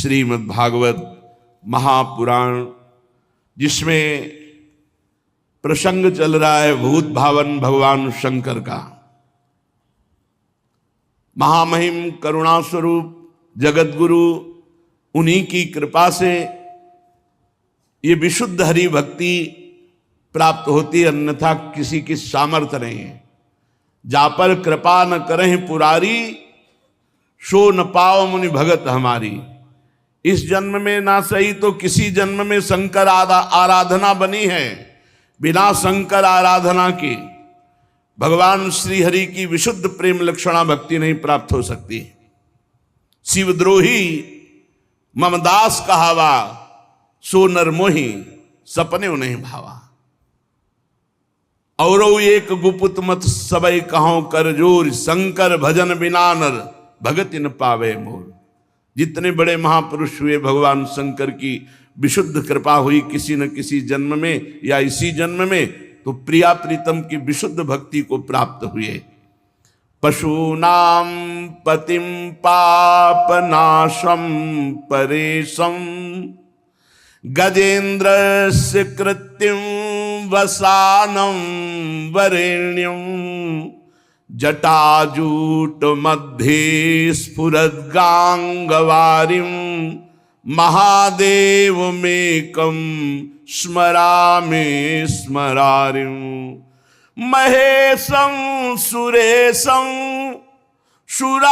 श्रीमद् भागवत महापुराण, जिसमें प्रसंग चल रहा है भूत भावन भगवान शंकर का। महामहिम करुणा स्वरूप जगत गुरु, उन्हीं की कृपा से ये विशुद्ध हरि भक्ति प्राप्त होती है, अन्यथा किसी की सामर्थ्य नहीं है। जा पर कृपा न करें पुरारी, सो न पाओ मुनि भगत हमारी। इस जन्म में ना सही तो किसी जन्म में शंकर आराधना बनी है। बिना शंकर आराधना के भगवान श्री हरि की विशुद्ध प्रेम लक्षणा भक्ति नहीं प्राप्त हो सकती। शिवद्रोही ममदास कहावा, सो नर मोही सपने नहीं भावा। और एक गुपुत मत सबई कहो कर जोर, शंकर भजन बिना नर भगति न पावे मोर। जितने बड़े महापुरुष हुए, भगवान शंकर की विशुद्ध कृपा हुई किसी न किसी जन्म में या इसी जन्म में, तो प्रिया प्रीतम की विशुद्ध भक्ति को प्राप्त हुए। पशूनाम पतिम पापनाशम परेशम, गजेन्द्रस्य कृत्यं वसानं वरेण्यं। जटाजूट मध्ये स्फुरद्गांगवारिं, महादेवमेकं स्मरामि स्मरारिं। महेशं सुरेशं सुरारार्तिनाशं,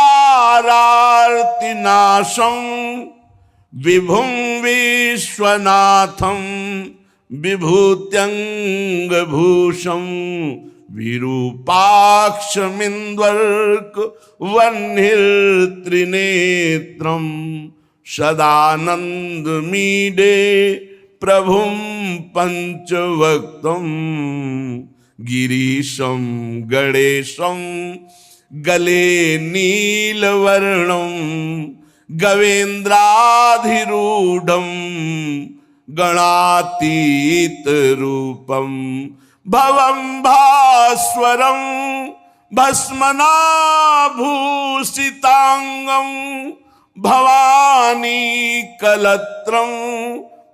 विभुं विश्वनाथं विभूत्यंगभूषं। विरूपाक्षमिन्द्वर्क वह्निर्त्रिनेत्रं, सदानन्दमीडे प्रभुं पंचवक्त्रं। गिरीशं गणेशं गले नीलवर्णं, गवेन्द्राधिरूढ़ं गणातीत रूपं। भवं भास्वरं भस्मनाभूषितांगं, भवानी कलत्रं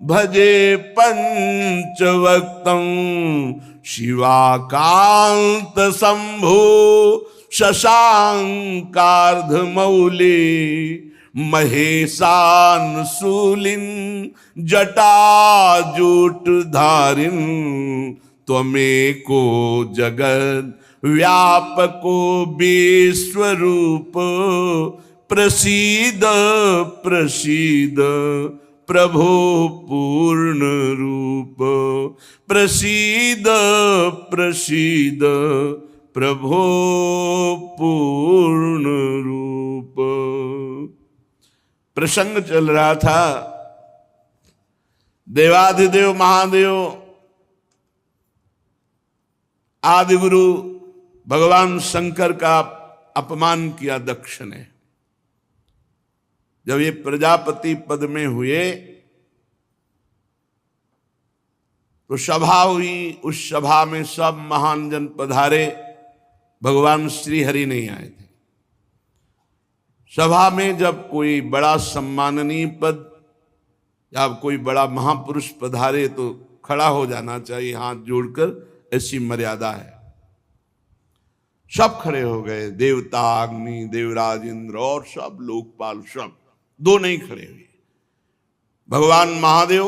भजे पंचवक्त्रं। शिवाकांत शंभो शशांकार्धमौले, महेशानशूलिन जटाजूटधारिन। त्वमेको जगद व्यापको विश्वरूप, प्रसीद प्रसीद प्रभो पूर्ण रूप। प्रसीद प्रसीद प्रभो पूर्ण रूप। प्रसंग चल रहा था देवाधिदेव महादेव आदि गुरु भगवान शंकर का अपमान किया दक्ष ने। जब ये प्रजापति पद में हुए तो सभा हुई। उस सभा में सब महान जन पधारे, भगवान श्री हरि नहीं आए थे। सभा में जब कोई बड़ा सम्माननीय पद या कोई बड़ा महापुरुष पधारे तो खड़ा हो जाना चाहिए, हाथ जोड़कर, ऐसी मर्यादा है। सब खड़े हो गए, देवता, अग्नि, देवराज, इंद्र और सब लोकपाल, सब। दो नहीं खड़े हुए, भगवान महादेव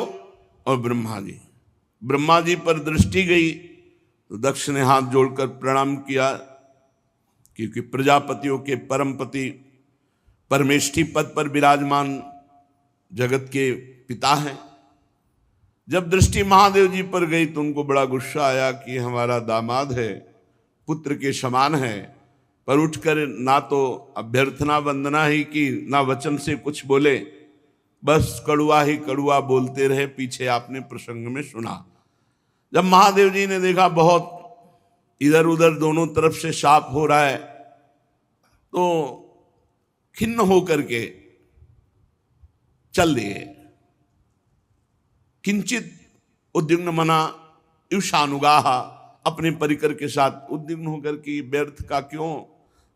और ब्रह्मा जी। ब्रह्मा जी पर दृष्टि गई तो दक्ष ने हाथ जोड़कर प्रणाम किया, क्योंकि प्रजापतियों के परमपति परमेष्ठी पद पर विराजमान जगत के पिता हैं। जब दृष्टि महादेव जी पर गई तो उनको बड़ा गुस्सा आया कि हमारा दामाद है, पुत्र के समान है, पर उठकर ना तो अभ्यर्थना वंदना ही की, ना वचन से कुछ बोले, बस कड़ुआ ही कड़ुआ बोलते रहे। पीछे आपने प्रसंग में सुना। जब महादेव जी ने देखा बहुत इधर उधर दोनों तरफ से शाप हो रहा है, तो खिन्न होकर के चल दिए। किंचित उद्विग्न मना ईशानुगाह, अपने परिकर के साथ उद्विग्न होकर कि व्यर्थ का क्यों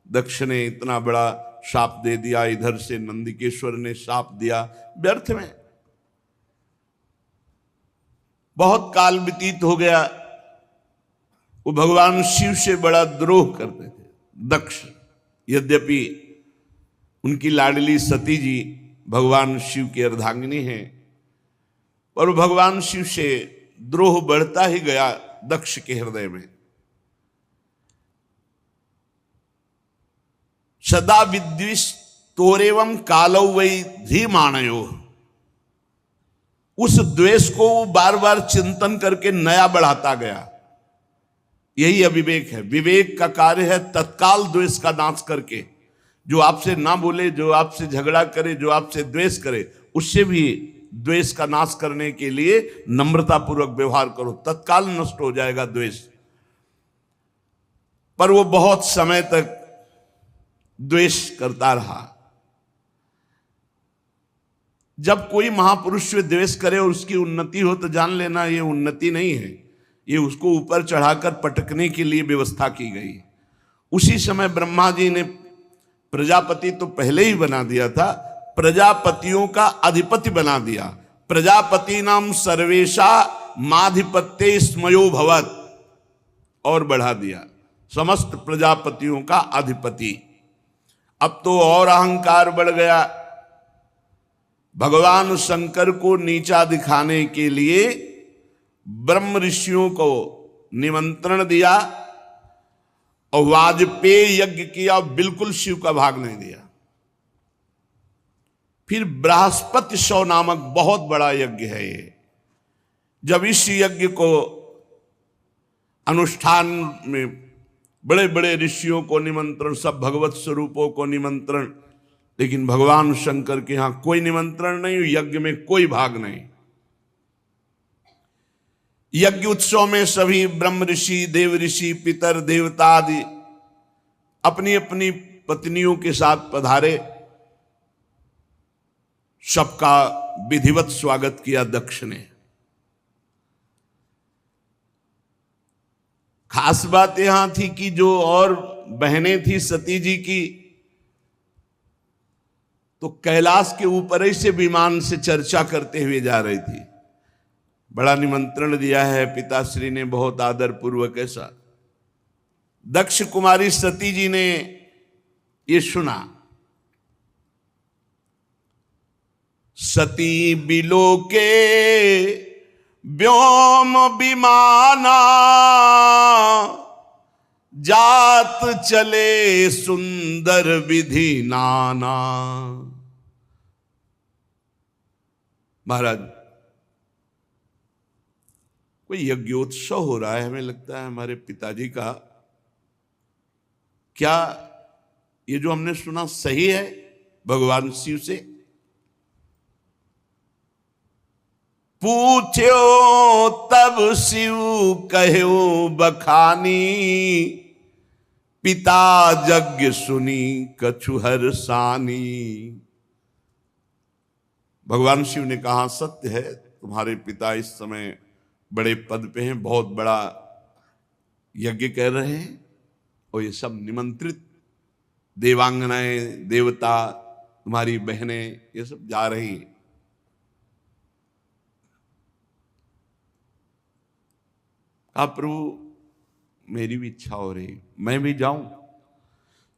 दक्ष ने इतना बड़ा शाप दे दिया, इधर से नंदिकेश्वर ने शाप दिया, व्यर्थ में। बहुत काल व्यतीत हो गया, वो भगवान शिव से बड़ा द्रोह करते थे दक्ष। यद्यपि उनकी लाडली सती जी भगवान शिव की अर्धांगिनी है, पर वो भगवान शिव से द्रोह बढ़ता ही गया दक्ष के हृदय में। सदा विद्विष तोरेवम कालौ वै धीमानयो। उस द्वेष को बार बार चिंतन करके नया बढ़ाता गया। यही अविवेक है। विवेक का कार्य है तत्काल द्वेष का नाश करके, जो आपसे ना बोले, जो आपसे झगड़ा करे, जो आपसे द्वेष करे, उससे भी द्वेष का नाश करने के लिए नम्रता पूर्वक व्यवहार करो, तत्काल नष्ट हो जाएगा द्वेष। पर वो बहुत समय तक द्वेष करता रहा। जब कोई महापुरुष से द्वेष करे और उसकी उन्नति हो तो जान लेना ये उन्नति नहीं है, ये उसको ऊपर चढ़ाकर पटकने के लिए व्यवस्था की गई। उसी समय ब्रह्मा जी ने प्रजापति तो पहले ही बना दिया था, प्रजापतियों का अधिपति बना दिया। प्रजापति नाम सर्वेशा माधिपत्य स्मयो भवत, और बढ़ा दिया, समस्त प्रजापतियों का अधिपति। अब तो और अहंकार बढ़ गया। भगवान शंकर को नीचा दिखाने के लिए ब्रह्म ऋषियों को निमंत्रण दिया और वाजपेयी यज्ञ किया, बिल्कुल शिव का भाग नहीं दिया। फिर बृहस्पति शव नामक बहुत बड़ा यज्ञ है ये। जब इस यज्ञ को अनुष्ठान में बड़े बड़े ऋषियों को निमंत्रण, सब भगवत स्वरूपों को निमंत्रण, लेकिन भगवान शंकर के यहां कोई निमंत्रण नहीं, यज्ञ में कोई भाग नहीं। यज्ञ उत्सव में सभी ब्रह्म ऋषि, देव ऋषि, पितर, देवता आदि अपनी अपनी पत्नियों के साथ पधारे। सबका विधिवत स्वागत किया दक्ष ने। खास बात यहां थी कि जो और बहनें थी सती जी की, तो कैलाश के ऊपर ही से विमान से चर्चा करते हुए जा रही थी। बड़ा निमंत्रण दिया है पिताश्री ने, बहुत आदर पूर्वक ऐसा। दक्ष कुमारी सती जी ने ये सुना। सती बिलोके व्योम विमाना, जात चले सुंदर विधि नाना। महाराज, कोई यज्ञोत्सव हो रहा है, हमें लगता है हमारे पिताजी का। क्या ये जो हमने सुना सही है भगवान शिव से? पूछो तब शिव कहो बखानी, पिता यज्ञ सुनी कछु हर्षानी। भगवान शिव ने कहा, सत्य है, तुम्हारे पिता इस समय बड़े पद पे हैं, बहुत बड़ा यज्ञ कर रहे हैं, और ये सब निमंत्रित देवांगनाएं, देवता, तुम्हारी बहनें, ये सब जा रही हैं। कहा, प्रभु मेरी भी इच्छा हो रही, मैं भी जाऊं।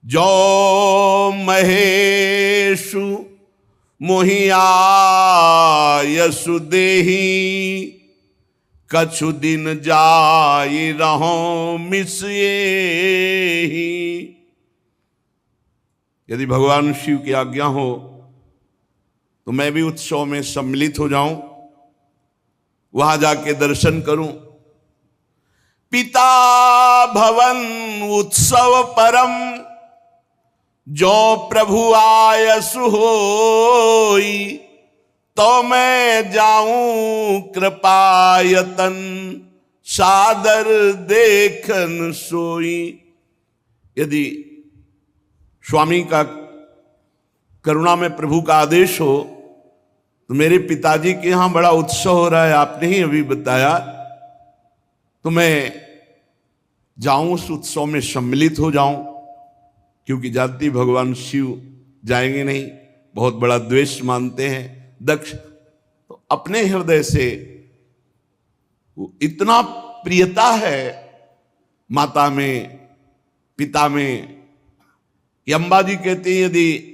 जो महेशु मोहिया यसु देही, कछु दिन जाई रहो मिसिए। यदि भगवान शिव की आज्ञा हो तो मैं भी उत्सव में सम्मिलित हो जाऊं, वहां जाके दर्शन करूं। पिता भवन उत्सव परम, जो प्रभु आयसु होई, तो मैं जाऊं कृपायतन, सादर देखन सोई। यदि स्वामी का करुणा में प्रभु का आदेश हो तो मेरे पिताजी के यहां बड़ा उत्सव हो रहा है, आपने ही अभी बताया, तो मैं जाऊं, उस उत्सव में सम्मिलित हो जाऊं। क्योंकि जानती भगवान शिव जाएंगे नहीं, बहुत बड़ा द्वेष मानते हैं दक्ष। तो अपने हृदय से इतना प्रियता है माता में, पिता में, कि अम्बा जी कहते हैं यदि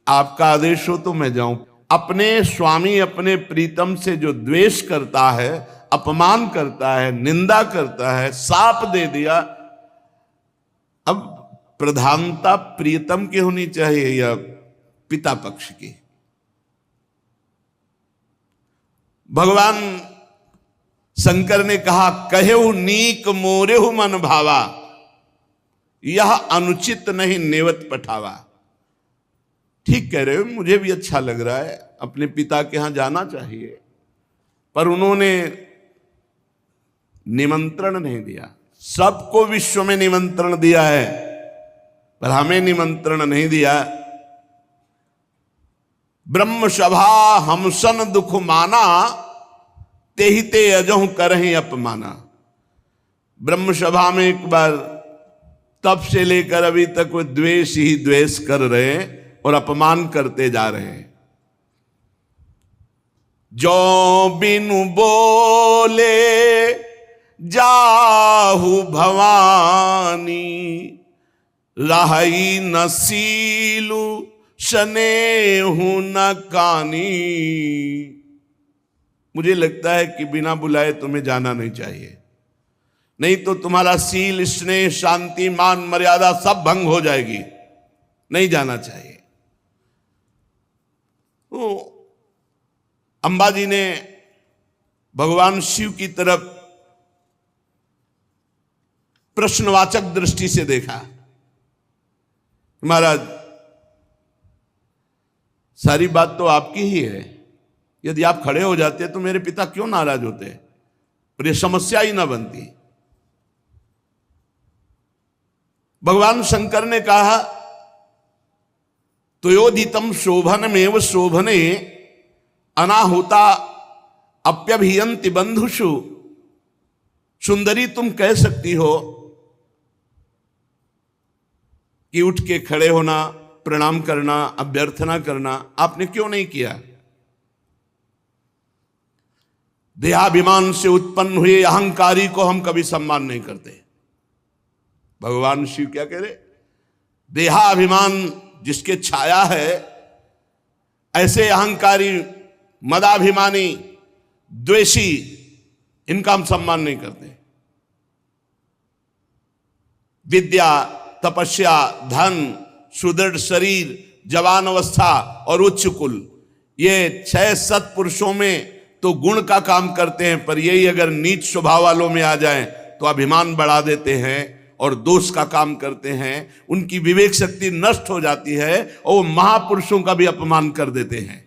आपका आदेश हो तो मैं जाऊं। अपने स्वामी, अपने प्रीतम से जो द्वेष करता है, अपमान करता है, निंदा करता है, शाप दे दिया, अब प्रधानता प्रीतम की होनी चाहिए या पिता पक्ष की? भगवान शंकर ने कहा, कहेहु नीक मोरेहु मन भावा, यह अनुचित नहीं नेवत पठावा। ठीक कह रहे हो, मुझे भी अच्छा लग रहा है, अपने पिता के यहां जाना चाहिए, पर उन्होंने निमंत्रण नहीं दिया। सबको विश्व में निमंत्रण दिया है, पर हमें निमंत्रण नहीं दिया। ब्रह्म सभा हमसन दुख माना, तेहि ते अजहु करहि अपमाना। ब्रह्म सभा में एक बार तब से लेकर अभी तक वो द्वेष ही द्वेष कर रहे हैं और अपमान करते जा रहे हैं। जो बिनु बोले जाहु भवानी, रही न सीलु स्नेहु न कानी। मुझे लगता है कि बिना बुलाए तुम्हें जाना नहीं चाहिए, नहीं तो तुम्हारा सील, स्नेह, शांति, मान, मर्यादा सब भंग हो जाएगी। नहीं जाना चाहिए। तो अंबाजी ने भगवान शिव की तरफ प्रश्नवाचक दृष्टि से देखा। महाराज, सारी बात तो आपकी ही है, यदि आप खड़े हो जाते तो मेरे पिता क्यों नाराज होते और ये समस्या ही ना बनती। भगवान शंकर ने कहा, त्वयोदितम शोभनमेव शोभने, अनाहुता अप्यभियंति बंधुषु। सुंदरी, तुम कह सकती हो कि उठ के खड़े होना, प्रणाम करना, अभ्यर्थना करना, आपने क्यों नहीं किया? देहाभिमान से उत्पन्न हुए अहंकारी को हम कभी सम्मान नहीं करते। भगवान शिव क्या कह रहे? देहाभिमान जिसके छाया है, ऐसे अहंकारी, मदाभिमानी, द्वेषी, इनका हम सम्मान नहीं करते। विद्या, तपस्या, धन, सुदृढ़ शरीर, जवान अवस्था और उच्च कुल, ये 6 सत्पुरुषों में तो गुण का काम करते हैं, पर यही अगर नीच स्वभाव वालों में आ जाएं तो अभिमान बढ़ा देते हैं और दोष का काम करते हैं। उनकी विवेक शक्ति नष्ट हो जाती है और वो महापुरुषों का भी अपमान कर देते हैं।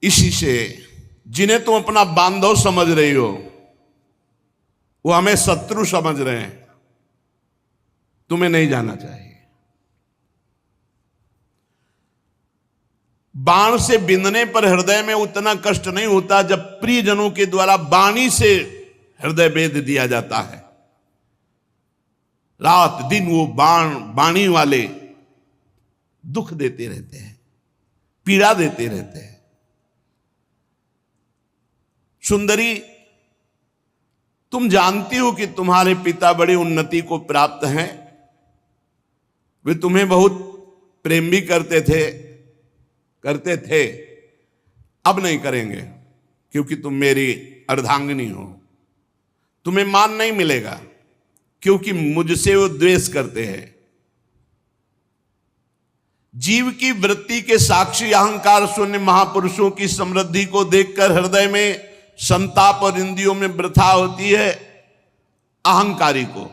इसी से जिन्हें तुम अपना बांधव समझ रही हो, वो हमें शत्रु समझ रहे हैं। तुम्हें नहीं जाना चाहिए। बाण से बिंदने पर हृदय में उतना कष्ट नहीं होता जब प्रियजनों के द्वारा वाणी से हृदय भेद दिया जाता है। रात दिन वो वाणी वाले दुख देते रहते हैं, पीड़ा देते रहते हैं। सुंदरी, तुम जानती हो कि तुम्हारे पिता बड़ी उन्नति को प्राप्त हैं। वे तुम्हें बहुत प्रेम भी करते थे, अब नहीं करेंगे, क्योंकि तुम मेरी अर्धांगिनी हो। तुम्हें मान नहीं मिलेगा, क्योंकि मुझसे वो द्वेष करते हैं। जीव की वृत्ति के साक्षी अहंकार शून्य महापुरुषों की समृद्धि को देखकर हृदय में संताप और इंद्रियों में वृथा होती है। अहंकारी को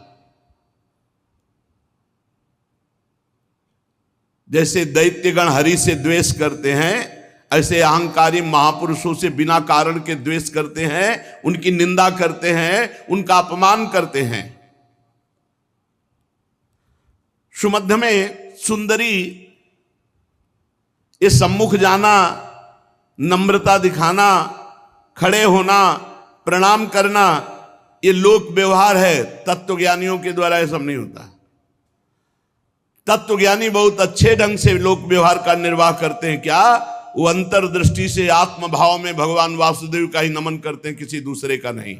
जैसे दैत्यगण हरि से द्वेष करते हैं, ऐसे अहंकारी महापुरुषों से बिना कारण के द्वेष करते हैं, उनकी निंदा करते हैं, उनका अपमान करते हैं। सुमध्य में सुंदरी ये सम्मुख जाना, नम्रता दिखाना, खड़े होना, प्रणाम करना, ये लोक व्यवहार है। तत्वज्ञानियों के द्वारा ये सब नहीं होता। तत्वज्ञानी बहुत अच्छे ढंग से लोक व्यवहार का निर्वाह करते हैं। क्या वो अंतर्दृष्टि से आत्मभाव में भगवान वासुदेव का ही नमन करते हैं, किसी दूसरे का नहीं।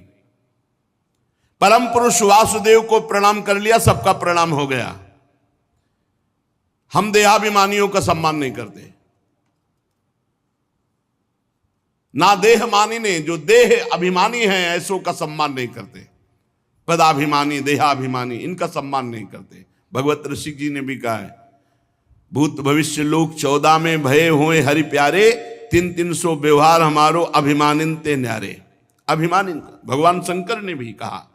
परम पुरुष वासुदेव को प्रणाम कर लिया, सबका प्रणाम हो गया। हम देहाभिमानियों का सम्मान नहीं करते, ना देहमानी ने, जो देह अभिमानी हैं ऐसों का सम्मान नहीं करते। पदाभिमानी, देहाभिमानी, इनका सम्मान नहीं करते। भगवत ऋषि जी ने भी कहा है, भूत भविष्य लोक 14 में भय हुए हरि प्यारे, 300 व्यवहार हमारो अभिमानिन ते न्यारे। अभिमानिन भगवान शंकर ने भी कहा।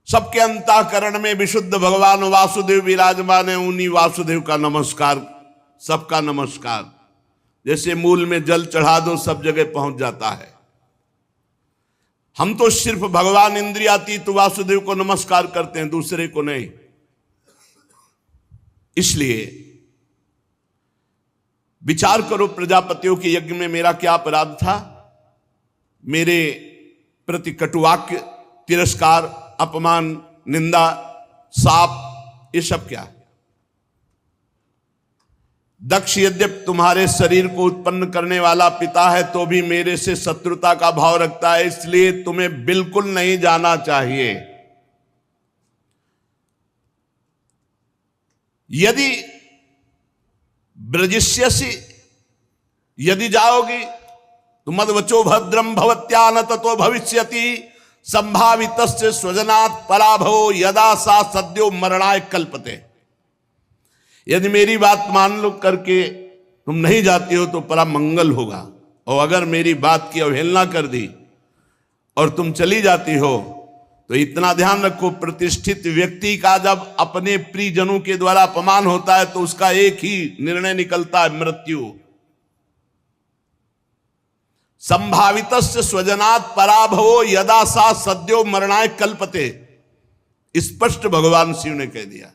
सबके अंतःकरण में विशुद्ध भगवान वासुदेव विराजमान है, उन्हीं वासुदेव का नमस्कार, सबका नमस्कार। जैसे मूल में जल चढ़ा दो सब जगह पहुंच जाता है। हम तो सिर्फ भगवान इंद्रियातीत वासुदेव को नमस्कार करते हैं, दूसरे को नहीं। इसलिए विचार करो, प्रजापतियों के यज्ञ में मेरा क्या अपराध था? मेरे प्रति कटुवाक्य, तिरस्कार, अपमान, निंदा, शाप, ये सब क्या है? दक्ष यद्यपि तुम्हारे शरीर को उत्पन्न करने वाला पिता है, तो भी मेरे से शत्रुता का भाव रखता है, इसलिए तुम्हें बिल्कुल नहीं जाना चाहिए। यदि ब्रजिष्यसि, यदि जाओगी तो मद्वचो भद्रम भवत्या न ततो भविष्यति संभावितस्य स्वजनात् पराभवो यदा सा सद्यो मरणाय कल्पते। यदि मेरी बात मान लो करके तुम नहीं जाती हो तो परम मंगल होगा, और अगर मेरी बात की अवहेलना कर दी और तुम चली जाती हो तो इतना ध्यान रखो, प्रतिष्ठित व्यक्ति का जब अपने प्रियजनों के द्वारा अपमान होता है तो उसका एक ही निर्णय निकलता है, मृत्यु। संभावितस्य स्वजनात् पराभवो यदा सा सद्यो मरणाय कल्पते, स्पष्ट भगवान शिव ने कह दिया।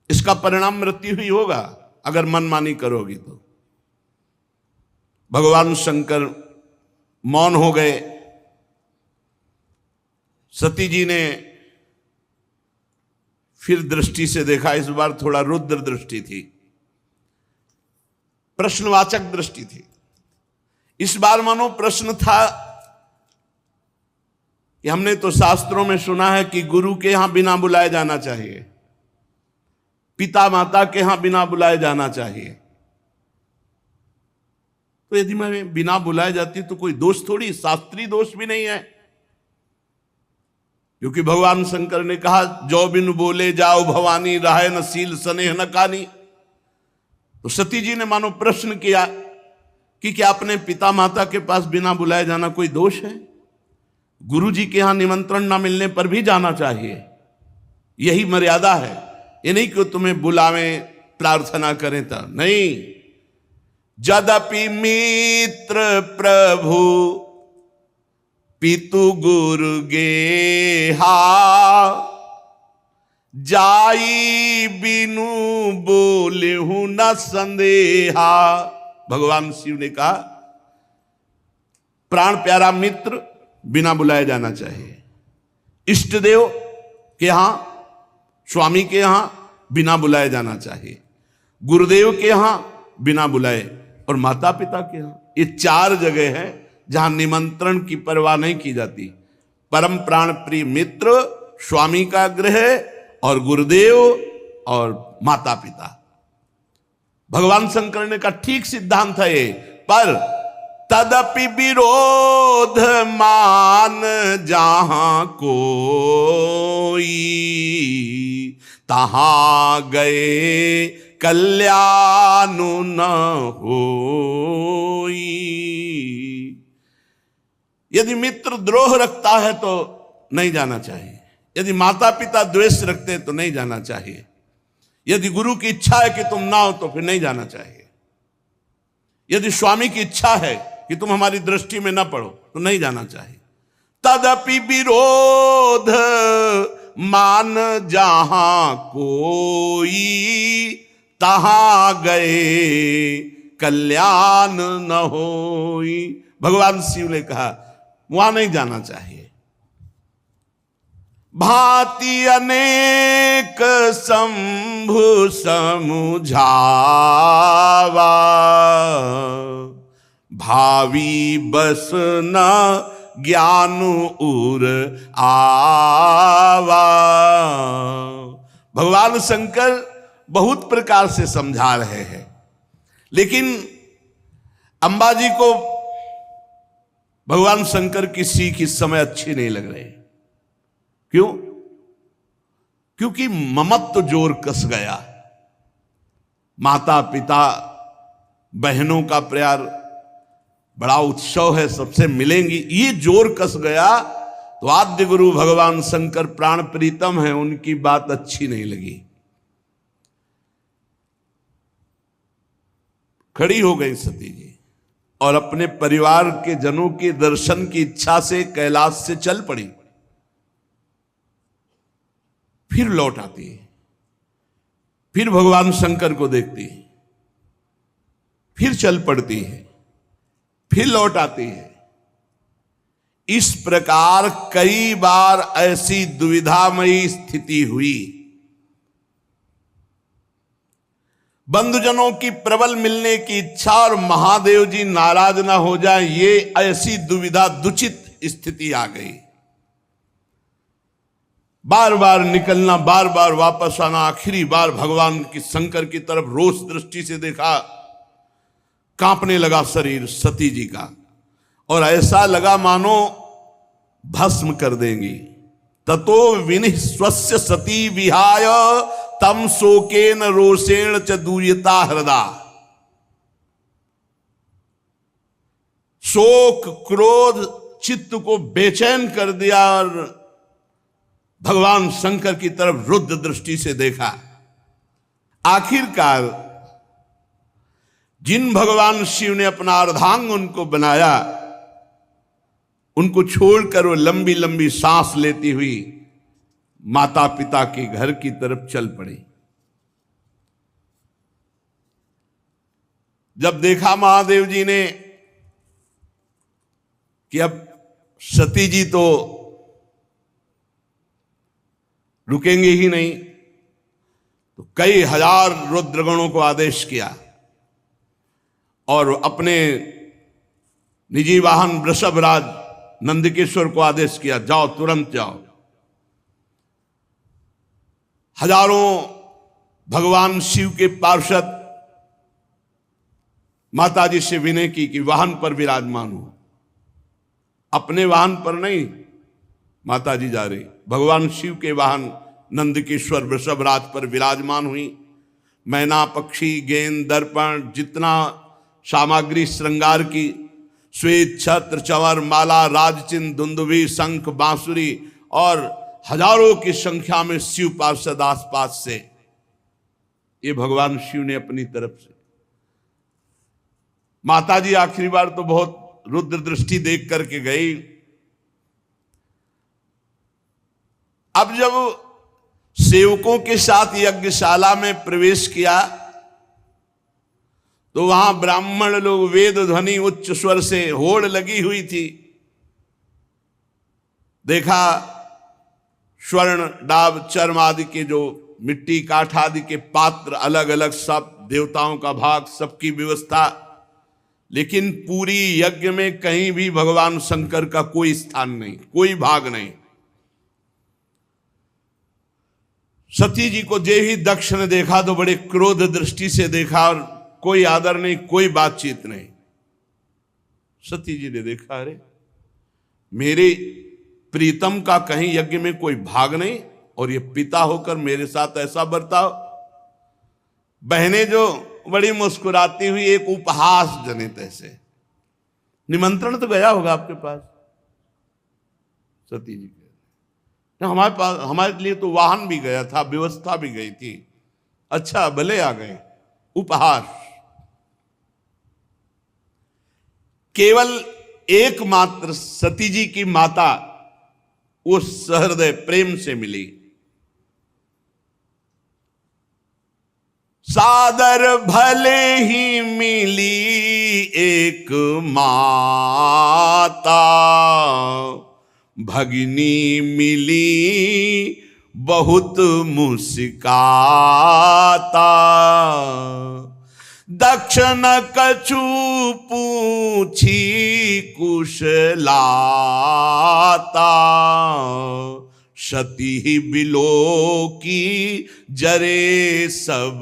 इसका परिणाम मृत्यु ही होगा अगर मनमानी करोगी तो। भगवान शंकर मौन हो गए। सती जी ने फिर दृष्टि से देखा, इस बार थोड़ा रुद्र दृष्टि थी, प्रश्नवाचक दृष्टि थी। इस बार मानो प्रश्न था कि हमने तो शास्त्रों में सुना है कि गुरु के यहां बिना बुलाए जाना चाहिए, पिता माता के यहां बिना बुलाए जाना चाहिए। तो यदि मैं बिना बुलाए जाती तो कोई दोष थोड़ी, शास्त्रीय दोष भी नहीं है, क्योंकि भगवान शंकर ने कहा जो बिन बोले जाओ भवानी, राहे न सील स्नेह न कानी। तो सती जी ने मानो प्रश्न किया कि क्या अपने पिता माता के पास बिना बुलाए जाना कोई दोष है? गुरु जी के यहां निमंत्रण ना मिलने पर भी जाना चाहिए, यही मर्यादा है। ये नहीं कि तुम्हें बुलावें, प्रार्थना करें तो नहीं। जदपि मित्र प्रभु पितु गुरु गेहा, जाई बिनु बोले हूं न संदेहा। भगवान शिव ने कहा प्राण प्यारा मित्र बिना बुलाए जाना चाहिए, इष्ट देव के यहां, स्वामी के यहां बिना बुलाए जाना चाहिए, गुरुदेव के यहां बिना बुलाए, और माता पिता के यहां। ये 4 जगह है जहां निमंत्रण की परवाह नहीं की जाती। परम प्राण प्रिय मित्र, स्वामी का गृह, और गुरुदेव और माता पिता। भगवान शंकर ने कहा ठीक सिद्धांत है ये, पर तदपि विरोध मान जहां कोई, तहां गए कल्याण न होई। यदि मित्र द्रोह रखता है तो नहीं जाना चाहिए, यदि माता पिता द्वेष रखते हैं तो नहीं जाना चाहिए, यदि गुरु की इच्छा है कि तुम ना हो तो फिर नहीं जाना चाहिए, यदि स्वामी की इच्छा है कि तुम हमारी दृष्टि में ना पड़ो तो नहीं जाना चाहिए। तदपि विरोध मान जहां कोई, तहां गए कल्याण न होई। भगवान शिव ने कहा वहां नहीं जाना चाहिए। भांति अनेक शंभु समुझावा, भावी बस न ज्ञान उर आवा। भगवान शंकर बहुत प्रकार से समझा रहे हैं, लेकिन अंबाजी को भगवान शंकर की सीख इस समय अच्छी नहीं लग रही। क्यों? क्योंकि ममत्व जोर कस गया। माता पिता बहनों का प्यार बड़ा उत्सव है, सबसे मिलेंगी, ये जोर कस गया तो आद्य गुरु भगवान शंकर प्राण प्रीतम है, उनकी बात अच्छी नहीं लगी। खड़ी हो गई सती जी और अपने परिवार के जनों के दर्शन की इच्छा से कैलाश से चल पड़ी। फिर लौट आती है, फिर भगवान शंकर को देखती है, फिर चल पड़ती है, फिर लौट आती है। इस प्रकार कई बार ऐसी दुविधामयी स्थिति हुई। बंधुजनों की प्रबल मिलने की इच्छा और महादेव जी नाराज ना हो जाए, ये ऐसी दुविधा दुचित स्थिति आ गई। बार बार निकलना, बार बार वापस आना। आखिरी बार भगवान की शंकर की तरफ रोष दृष्टि से देखा, कांपने लगा शरीर सती जी का, और ऐसा लगा मानो भस्म कर देंगी। ततो विनिः स्वस्य सती विहाय तम शोकेन रोषेण च दूयता हृदा। शोक क्रोध चित्त को बेचैन कर दिया और भगवान शंकर की तरफ रुद्र दृष्टि से देखा। आखिरकार जिन भगवान शिव ने अपना अर्धांग उनको बनाया, उनको छोड़कर वो लंबी लंबी सांस लेती हुई माता पिता के घर की तरफ चल पड़ी। जब देखा महादेव जी ने कि अब सती जी तो रुकेंगे ही नहीं, तो कई हजार रुद्रगणों को आदेश किया और अपने निजी वाहन वृषभराज नंदकेश्वर को आदेश किया, जाओ तुरंत जाओ। हजारों भगवान शिव के पार्षद माता जी से विनय की कि वाहन पर विराजमान हो। अपने वाहन पर नहीं माता जी जा रही, भगवान शिव के वाहन नंदकेश्वर वृषभराज पर विराजमान हुई। मैना पक्षी गेंद दर्पण जितना सामग्री श्रृंगार की, श्वेत छत्र चंवर माला राजचिन्ह दुंदुभी शंख बांसुरी और हजारों की संख्या में शिव पार्षद आसपास से, ये भगवान शिव ने अपनी तरफ से। माता जी आखिरी बार तो बहुत रुद्र दृष्टि देख करके गई। अब जब सेवकों के साथ यज्ञशाला में प्रवेश किया तो वहां ब्राह्मण लोग वेद ध्वनि उच्च स्वर से होड़ लगी हुई थी। देखा स्वर्ण डाब चर्म आदि के जो मिट्टी काठ आदि के पात्र अलग अलग, सब देवताओं का भाग, सबकी व्यवस्था, लेकिन पूरी यज्ञ में कहीं भी भगवान शंकर का कोई स्थान नहीं, कोई भाग नहीं। सती जी को जे ही दक्ष ने देखा तो बड़े क्रोध दृष्टि से देखा और कोई आदर नहीं, कोई बातचीत नहीं। सती जी ने देखा, अरे मेरे प्रीतम का कहीं यज्ञ में कोई भाग नहीं और ये पिता होकर मेरे साथ ऐसा बर्ताव। बहनें जो बड़ी मुस्कुराती हुई एक उपहास जनित ऐसे, निमंत्रण तो गया होगा आपके पास। सती जी के हमारे पास, हमारे लिए तो वाहन भी गया था, व्यवस्था भी गई थी। अच्छा भले आ गए, उपहास। केवल एकमात्र सती जी की माता उस सहृदय प्रेम से मिली। सादर भले ही मिली एक माता, भगिनी मिली बहुत मुस्काता। दक्ष न कछु पूछी कुशलाता। सती बिलो की जरे सब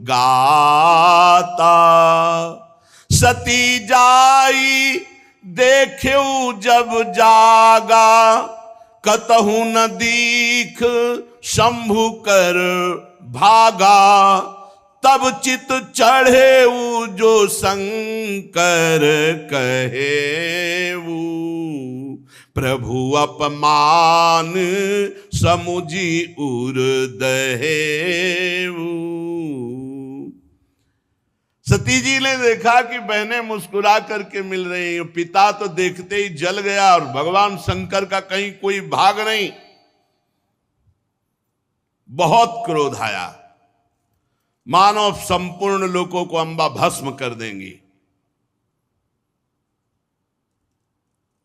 गाता। सती जाई देख्यू जब जागा। कतहु न दीख शंभु कर भागा। तब चित चढ़े जो शंकर कहेऊ। प्रभु अपमान समुझी उर दहेऊ। सती जी ने देखा कि बहनें मुस्कुरा करके मिल रही हैं। पिता तो देखते ही जल गया और भगवान शंकर का कहीं कोई भाग नहीं। बहुत क्रोध आया, मानो संपूर्ण लोगों को अंबा भस्म कर देंगी।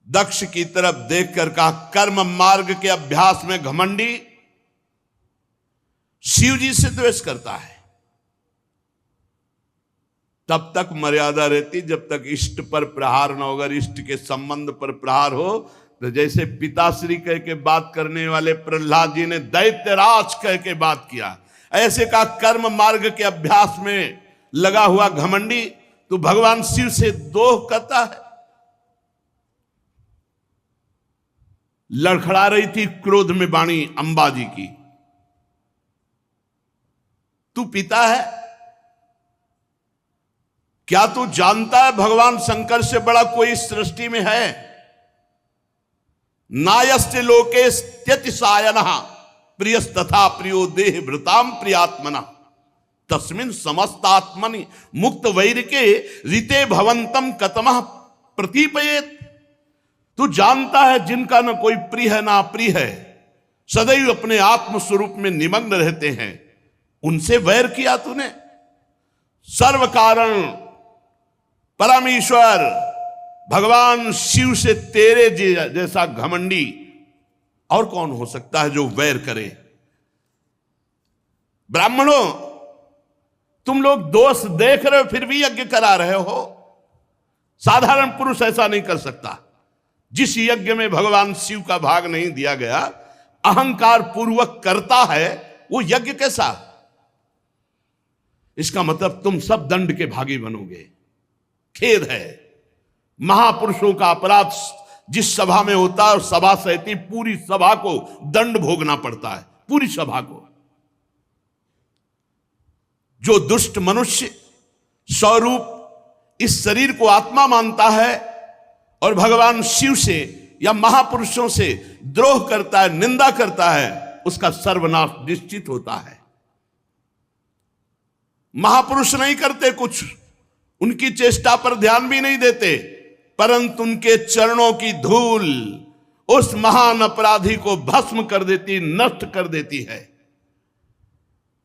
दक्ष की तरफ देखकर कहा, कर्म मार्ग के अभ्यास में घमंडी शिव जी से द्वेष करता है। तब तक मर्यादा रहती जब तक इष्ट पर प्रहार न हो। अगर इष्ट के संबंध पर प्रहार हो तो जैसे पिताश्री कह के बात करने वाले प्रहलाद जी ने दैत्यराज कह के बात किया, ऐसे का कर्म मार्ग के अभ्यास में लगा हुआ घमंडी तो भगवान शिव से दोह करता है। लड़खड़ा रही थी क्रोध में वाणी अंबा जी की। तू पिता है, क्या तू जानता है भगवान शंकर से बड़ा कोई इस सृष्टि में है? नायस्य लोकेस्त्यतिशायनः प्रियस्तथा प्रियो देह भृताम प्रियात्मना। तस्मिन् समस्तात्मनि मुक्त वैरिके ऋते भवंतम कतमः प्रतीपयेत। तू जानता है जिनका न कोई प्रिय है ना प्रिय है, सदैव अपने आत्म स्वरूप में निमग्न रहते हैं, उनसे वैर किया तूने। सर्व कारण परमेश्वर भगवान शिव से तेरे जैसा घमंडी और कौन हो सकता है जो वैर करे? ब्राह्मणों, तुम लोग दोष देख रहे हो फिर भी यज्ञ करा रहे हो। साधारण पुरुष ऐसा नहीं कर सकता। जिस यज्ञ में भगवान शिव का भाग नहीं दिया गया, अहंकार पूर्वक करता है, वो यज्ञ कैसा? इसका मतलब तुम सब दंड के भागी बनोगे। खेद है, महापुरुषों का अपराध जिस सभा में होता है और सभा सहती पूरी सभा को दंड भोगना पड़ता है। पूरी सभा को। जो दुष्ट मनुष्य स्वरूप इस शरीर को आत्मा मानता है और भगवान शिव से या महापुरुषों से द्रोह करता है, निंदा करता है, उसका सर्वनाश निश्चित होता है। महापुरुष नहीं करते कुछ, उनकी चेष्टा पर ध्यान भी नहीं देते, परंतु उनके चरणों की धूल उस महान अपराधी को भस्म कर देती, नष्ट कर देती है।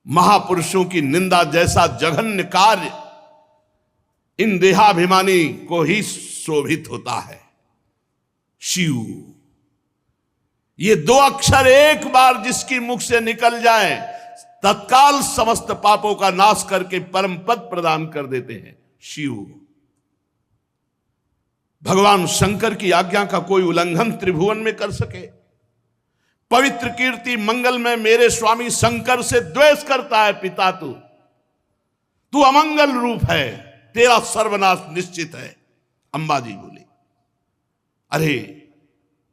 महापुरुषों की निंदा जैसा जघन्य कार्य इन देहाभिमानी को ही शोभित होता है। शिव, ये दो अक्षर एक बार जिसकी मुख से निकल जाए तत्काल समस्त पापों का नाश करके परम पद प्रदान कर देते हैं। शिव, भगवान शंकर की आज्ञा का कोई उल्लंघन त्रिभुवन में कर सके? पवित्र कीर्ति मंगल में मेरे स्वामी शंकर से द्वेष करता है पिता तू अमंगल रूप है, तेरा सर्वनाश निश्चित है। अंबा जी बोली, अरे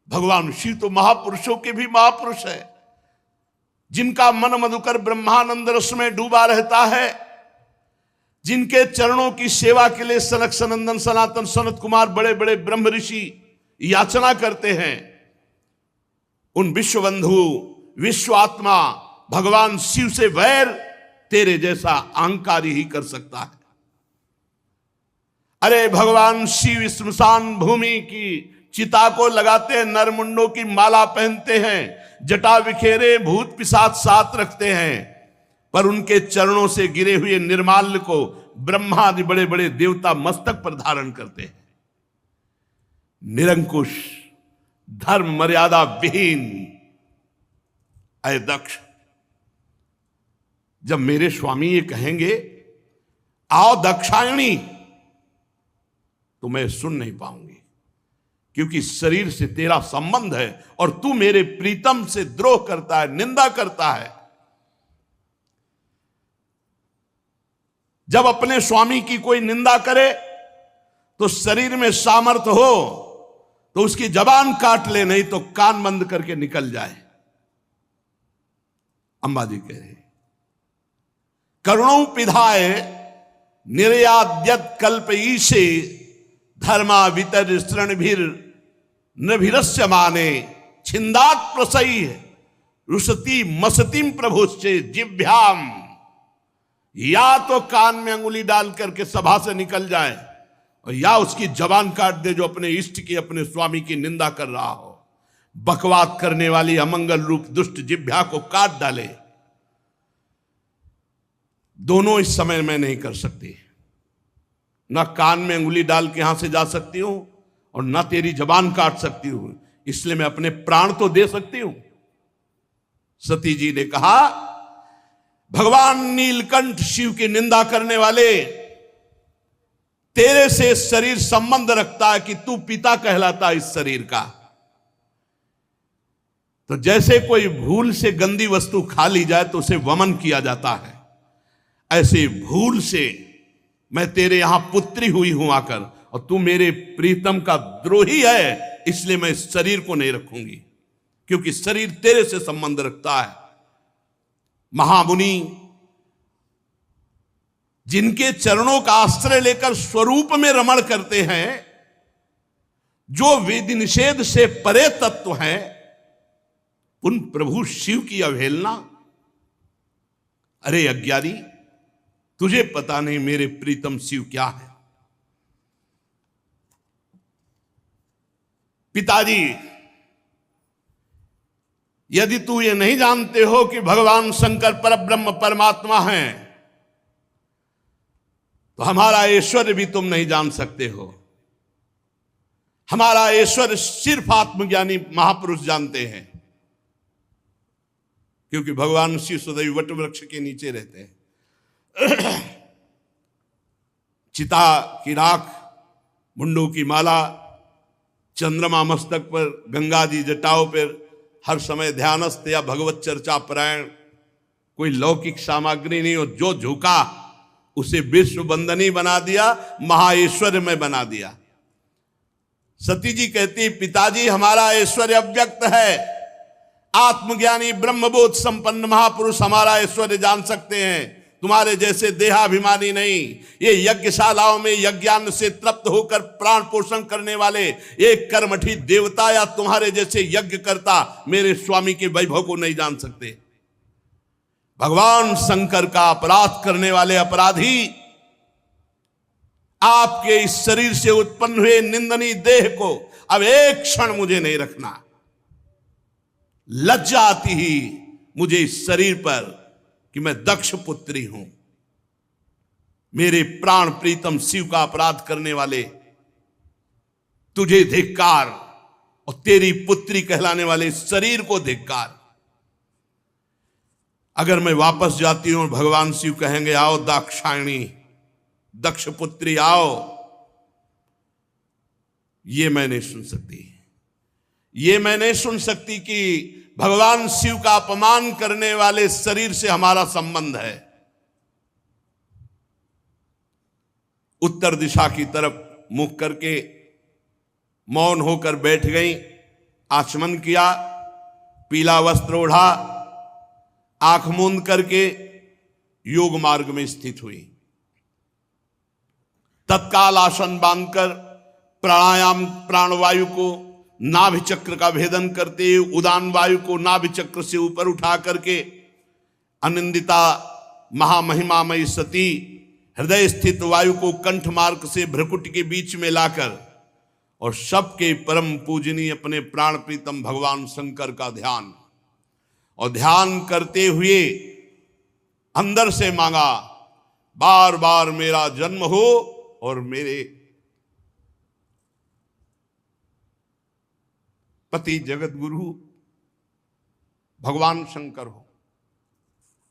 भगवान शिव तो महापुरुषों के भी महापुरुष है, जिनका मन मधुकर ब्रह्मानंद रस में डूबा रहता है, जिनके चरणों की सेवा के लिए सनक सनंदन सनातन सनत कुमार बड़े बड़े ब्रह्म ऋषि याचना करते हैं। उन विश्वबंधु विश्वात्मा भगवान शिव से वैर तेरे जैसा अहंकारी ही कर सकता है। अरे भगवान शिव स्मशान भूमि की चिता को लगाते हैं, नरमुंडों की माला पहनते हैं, जटा बिखेरे भूत पिशाच साथ रखते हैं, पर उनके चरणों से गिरे हुए निर्माल्य को ब्रह्मा आदि बड़े बड़े देवता मस्तक पर धारण करते हैं। निरंकुश धर्म मर्यादा विहीन। अय दक्ष, जब मेरे स्वामी ये कहेंगे आओ दक्षायणी, तो मैं सुन नहीं पाऊंगी, क्योंकि शरीर से तेरा संबंध है और तू मेरे प्रीतम से द्रोह करता है, निंदा करता है। जब अपने स्वामी की कोई निंदा करे तो शरीर में सामर्थ्य हो तो उसकी जबान काट ले, नहीं तो कान बंद करके निकल जाए। अंबा जी कह रहे करुणों पिधाए निर्याद्यत कल्प ईशे धर्मा वितर स्तृणभिर नभिरस्य माने छिंदात प्रसई रुसती मसतीम प्रभुश्चे जिभ्याम। या तो कान में अंगुली डाल करके सभा से निकल जाए और या उसकी जबान काट दे जो अपने इष्ट की, अपने स्वामी की निंदा कर रहा हो। बकवाद करने वाली अमंगल रूप दुष्ट जिह्वा को काट डाले। दोनों इस समय में नहीं कर सकती। ना कान में अंगुली डाल के यहां से जा सकती हूं और ना तेरी जबान काट सकती हूं, इसलिए मैं अपने प्राण तो दे सकती हूं। सती जी ने कहा भगवान नीलकंठ शिव की निंदा करने वाले, तेरे से शरीर संबंध रखता है कि तू पिता कहलाता है इस शरीर का। तो जैसे कोई भूल से गंदी वस्तु खा ली जाए तो उसे वमन किया जाता है, ऐसे भूल से मैं तेरे यहां पुत्री हुई हूं आकर, और तू मेरे प्रीतम का द्रोही है, इसलिए मैं इस शरीर को नहीं रखूंगी, क्योंकि शरीर तेरे से संबंध रखता है। महामुनि जिनके चरणों का आश्रय लेकर स्वरूप में रमण करते हैं, जो विधि निषेध से परे तत्व हैं, उन प्रभु शिव की अवहेलना। अरे अज्ञानी, तुझे पता नहीं मेरे प्रीतम शिव क्या है। पिताजी, यदि तू ये नहीं जानते हो कि भगवान शंकर परब्रह्म परमात्मा हैं, तो हमारा ऐश्वर्य भी तुम नहीं जान सकते हो। हमारा ऐश्वर्य सिर्फ आत्मज्ञानी महापुरुष जानते हैं, क्योंकि भगवान शिव सदैव वट वृक्ष के नीचे रहते हैं। चिता की राख, मुंडों की माला, चंद्रमा मस्तक पर, गंगा जी जटाओं पर, हर समय ध्यानस्थ या भगवत चर्चा परायण, कोई लौकिक सामग्री नहीं। और जो झुका उसे विश्व बंदनी बना दिया, महाऐश्वर्य में बना दिया। सती जी कहती पिताजी हमारा ऐश्वर्य अव्यक्त है, आत्मज्ञानी ब्रह्मबोध संपन्न महापुरुष हमारा ऐश्वर्य जान सकते हैं, तुम्हारे जैसे देहाभिमानी नहीं। ये यज्ञशालाओं में यज्ञान से तृप्त होकर प्राण पोषण करने वाले एक कर्मठी देवता या तुम्हारे जैसे यज्ञ करता मेरे स्वामी के वैभव को नहीं जान सकते। भगवान शंकर का अपराध करने वाले अपराधी आपके इस शरीर से उत्पन्न हुए निंदनीय देह को अब एक क्षण मुझे नहीं रखना। लज्जा आती ही मुझे इस शरीर पर कि मैं दक्ष पुत्री हूं। मेरे प्राण प्रीतम शिव का अपराध करने वाले, तुझे धिक्कार, और तेरी पुत्री कहलाने वाले शरीर को धिक्कार। अगर मैं वापस जाती हूं और भगवान शिव कहेंगे आओ दाक्षायणी, दक्ष पुत्री आओ, ये मैं नहीं सुन सकती। ये मैं नहीं सुन सकती कि भगवान शिव का अपमान करने वाले शरीर से हमारा संबंध है। उत्तर दिशा की तरफ मुख करके मौन होकर बैठ गई, आचमन किया, पीला वस्त्र ओढ़ा, आंख मूंद करके योग मार्ग में स्थित हुई। तत्काल आसन बांधकर प्राणायाम, प्राणवायु को नाभि चक्र का भेदन करते, उदान वायु को नाभि चक्र से ऊपर उठा करके अनिंदिता महामहिमामयी सती हृदय स्थित वायु को कंठ मार्ग से भ्रकुट के बीच में लाकर और सबके परम पूजनीय अपने प्राण प्रीतम भगवान शंकर का ध्यान, और ध्यान करते हुए अंदर से मांगा बार बार मेरा जन्म हो और मेरे पति जगत गुरु भगवान शंकर हो।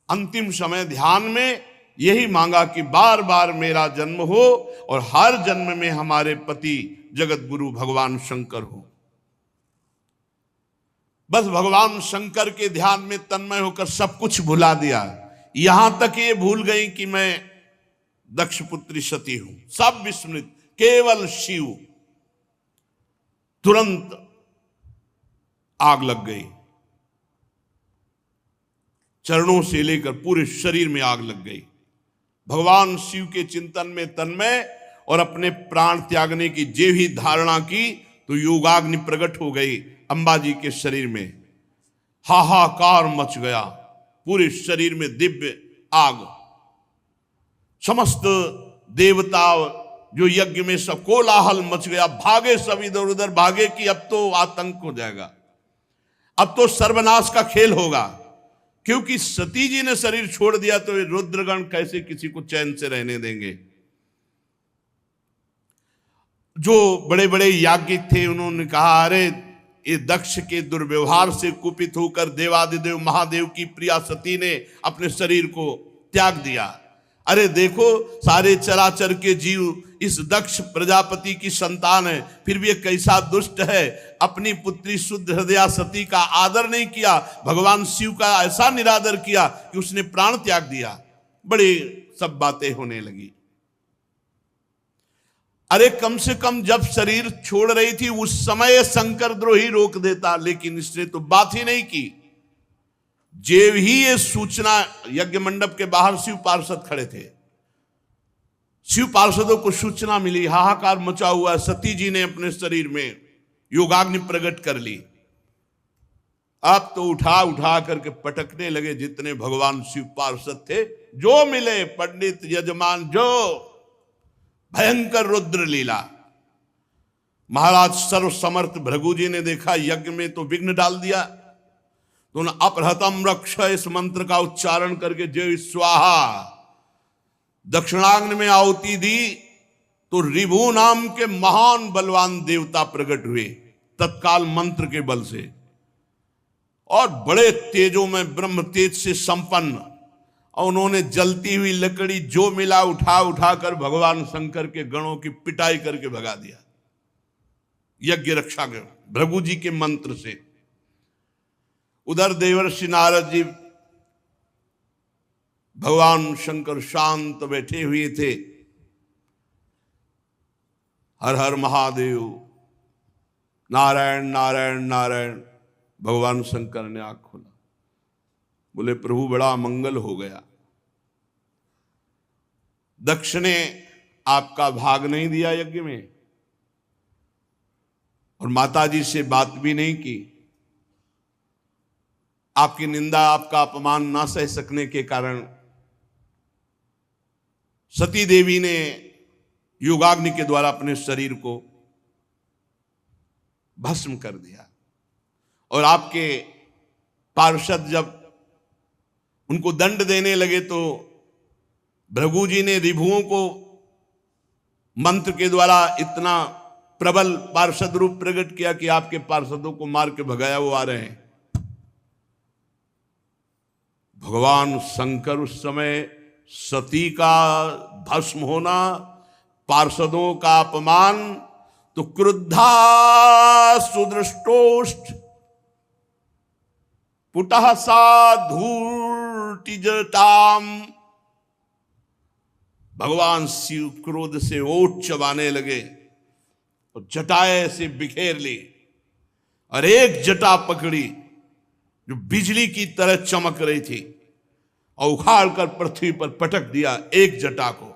अंतिम समय ध्यान में यही मांगा कि बार बार मेरा जन्म हो और हर जन्म में हमारे पति जगत गुरु भगवान शंकर हो। बस भगवान शंकर के ध्यान में तन्मय होकर सब कुछ भुला दिया। यहां तक ये भूल गई कि मैं दक्ष पुत्री सती हूं, सब विस्मृत, केवल शिव। तुरंत आग लग गई, चरणों से लेकर पूरे शरीर में आग लग गई। भगवान शिव के चिंतन में तन्मय और अपने प्राण त्यागने की जे भी धारणा की तो योगाग्नि प्रकट हो गई अंबा जी के शरीर में। हाहाकार मच गया, पूरे शरीर में दिव्य आग। समस्त देवता जो यज्ञ में सब कोलाहल मच गया, भागे सब इधर उधर भागे कि अब तो आतंक हो जाएगा, अब तो सर्वनाश का खेल होगा। क्योंकि सती जी ने शरीर छोड़ दिया तो रुद्रगण कैसे किसी को चैन से रहने देंगे। जो बड़े बड़े याज्ञिक थे उन्होंने कहा, अरे ये दक्ष के दुर्व्यवहार से कुपित होकर देवादिदेव महादेव की प्रिया सती ने अपने शरीर को त्याग दिया। अरे देखो, सारे चराचर के जीव इस दक्ष प्रजापति की संतान है, फिर भी ये कैसा दुष्ट है। अपनी पुत्री शुद्ध हृदया सती का आदर नहीं किया, भगवान शिव का ऐसा निरादर किया कि उसने प्राण त्याग दिया। बड़ी सब बातें होने लगी। अरे कम से कम जब शरीर छोड़ रही थी उस समय शंकर द्रोही रोक देता, लेकिन इसने तो बात ही नहीं की। जेव ही ये सूचना, यज्ञ मंडप के बाहर शिव पार्षद खड़े थे, शिव पार्षदों को सूचना मिली, हाहाकार मचा हुआ, सती जी ने अपने शरीर में योगाग्नि प्रकट कर ली। अब तो उठा उठा करके पटकने लगे जितने भगवान शिव पार्षद थे, जो मिले पंडित यजमान, जो भयंकर रुद्र लीला। महाराज सर्व समर्थ भृगु जी ने देखा यज्ञ में तो विघ्न डाल दिया, तो उन्होंने अपहृतम रक्ष इस मंत्र का उच्चारण करके जय स्वाहा दक्षिणाग्नि में आहुति दी, तो रिभु नाम के महान बलवान देवता प्रकट हुए तत्काल मंत्र के बल से, और बड़े तेजों में ब्रह्म तेज से संपन्न। और उन्होंने जलती हुई लकड़ी जो मिला उठा उठा कर भगवान शंकर के गणों की पिटाई करके भगा दिया यज्ञ रक्षा के भृगु जी के मंत्र से। उधर देवर्षि नारद जी भगवान शंकर शांत बैठे हुए थे। हर हर महादेव, नारायण नारायण नारायण। भगवान शंकर ने आंख खोला, बोले प्रभु बड़ा मंगल हो गया। दक्ष ने आपका भाग नहीं दिया यज्ञ में, और माता जी से बात भी नहीं की। आपकी निंदा, आपका अपमान ना सह सकने के कारण सती देवी ने योगाग्नि के द्वारा अपने शरीर को भस्म कर दिया। और आपके पार्षद जब उनको दंड देने लगे तो भृगु जी ने रिभुओं को मंत्र के द्वारा इतना प्रबल पार्षद रूप प्रकट किया कि आपके पार्षदों को मार के भगाया वो आ रहे हैं। भगवान शंकर उस समय सती का भस्म होना, पार्षदों का अपमान, तो क्रुद्धा सुदृष्टोष्ठ पुटः साधूर्तिजटाम। भगवान शिव क्रोध से ओठ चबाने लगे और जटाएं से बिखेर ली, और एक जटा पकड़ी जो बिजली की तरह चमक रही थी और उखाड़ कर पृथ्वी पर पटक दिया एक जटा को।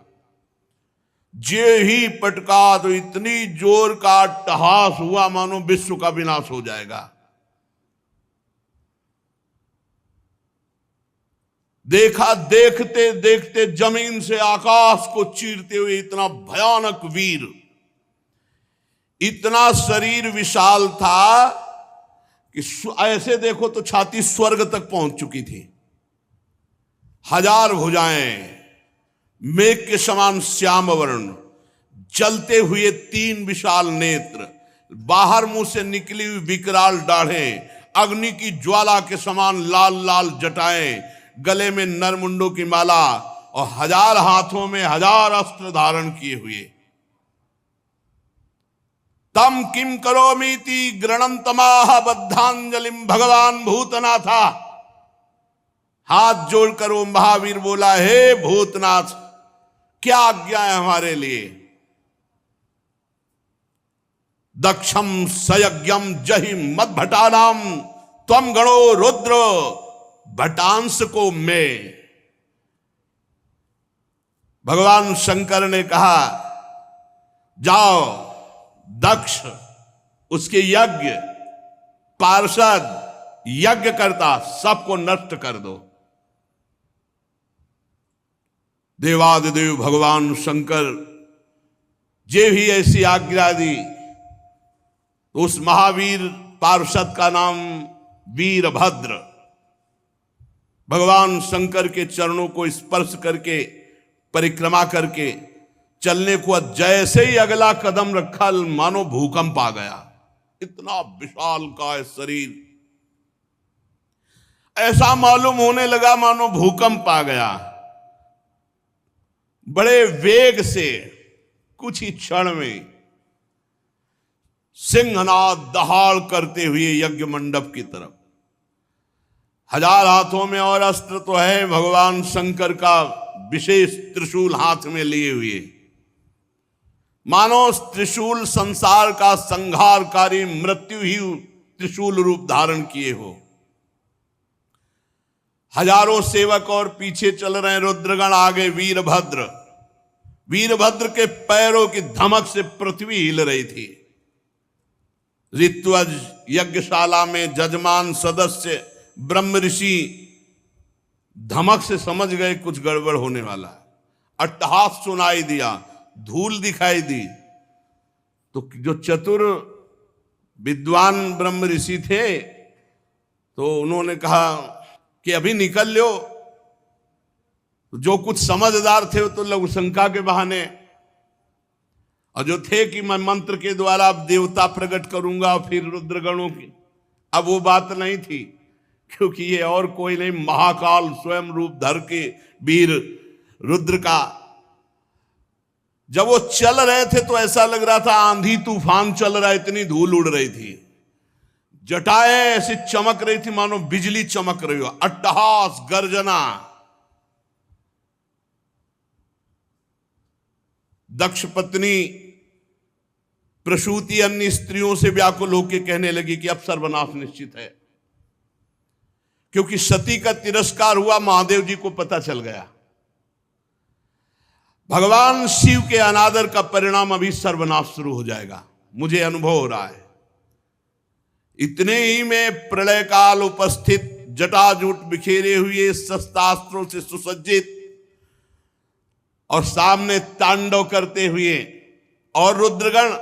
जे ही पटका तो इतनी जोर का अट्टहास हुआ मानो विश्व का विनाश हो जाएगा। देखा, देखते देखते जमीन से आकाश को चीरते हुए इतना भयानक वीर, इतना शरीर विशाल था कि ऐसे देखो तो छाती स्वर्ग तक पहुंच चुकी थी। 1000 भुजाएं, मेघ के समान श्याम वर्ण, जलते हुए 3 विशाल नेत्र, बाहर मुंह से निकली हुई विकराल दाढ़ें, अग्नि की ज्वाला के समान लाल लाल जटाएं, गले में नरमुंडों की माला और 1000 हाथों में 1000 अस्त्र धारण किए हुए। तम किम करोमीति गृणंतमाह बद्धांजलिम, भगवान भूतनाथा, हाथ जोड़कर वो महावीर बोला, हे भूतनाथ, क्या आज्ञा है हमारे लिए। दक्षम सयज्ञम जहि मद भटानाम त्वम गणो रुद्र, भटांश को मैं। भगवान शंकर ने कहा, जाओ दक्ष, उसके यज्ञ, पार्षद, यज्ञ करता सबको नष्ट कर दो। देवादिदेव भगवान शंकर जे भी ऐसी आज्ञा दी, उस महावीर पार्षद का नाम वीरभद्र। भगवान शंकर के चरणों को स्पर्श करके, परिक्रमा करके चलने को जैसे ही अगला कदम रखा, मानो भूकंप आ गया। इतना विशाल का शरीर, ऐसा मालूम होने लगा मानो भूकंप आ गया। बड़े वेग से कुछ ही क्षण में सिंहनाद दहाड़ करते हुए यज्ञ मंडप की तरफ, 1000 हाथों में और अस्त्र तो है, भगवान शंकर का विशेष त्रिशूल हाथ में लिए हुए, मानो त्रिशूल संसार का संहारकारी मृत्यु ही त्रिशूल रूप धारण किए हो। हजारों सेवक और पीछे चल रहे रुद्रगण, आगे वीरभद्र। वीरभद्र के पैरों की धमक से पृथ्वी हिल रही थी। ऋत्वज यज्ञशाला में जजमान सदस्य ब्रह्म ऋषि धमक से समझ गए कुछ गड़बड़ होने वाला है। अट्टहास सुनाई दिया, धूल दिखाई दी, तो जो चतुर विद्वान ब्रह्म ऋषि थे तो उन्होंने कहा कि अभी निकल लो। जो कुछ समझदार थे वो तो लघु शंका के बहाने, और जो थे कि मैं मंत्र के द्वारा अब देवता प्रकट करूंगा फिर रुद्रगणों की, अब वो बात नहीं थी, क्योंकि ये और कोई नहीं, महाकाल स्वयं रूप धर के वीर रुद्र का। जब वो चल रहे थे तो ऐसा लग रहा था आंधी तूफान चल रहा है, इतनी धूल उड़ रही थी, जटाएं ऐसी चमक रही थी मानो बिजली चमक रही हो, अट्टहास गर्जना। दक्ष पत्नी प्रसूति अन्य स्त्रियों से व्याकुल होकर कहने लगी कि अब सर्वनाश निश्चित है, क्योंकि सती का तिरस्कार हुआ, महादेव जी को पता चल गया। भगवान शिव के अनादर का परिणाम अभी सर्वनाश शुरू हो जाएगा, मुझे अनुभव हो रहा है। इतने ही में प्रलय काल उपस्थित, जटाजूट बिखेरे हुए, शस्त्रास्त्रों से सुसज्जित और सामने तांडव करते हुए और रुद्रगण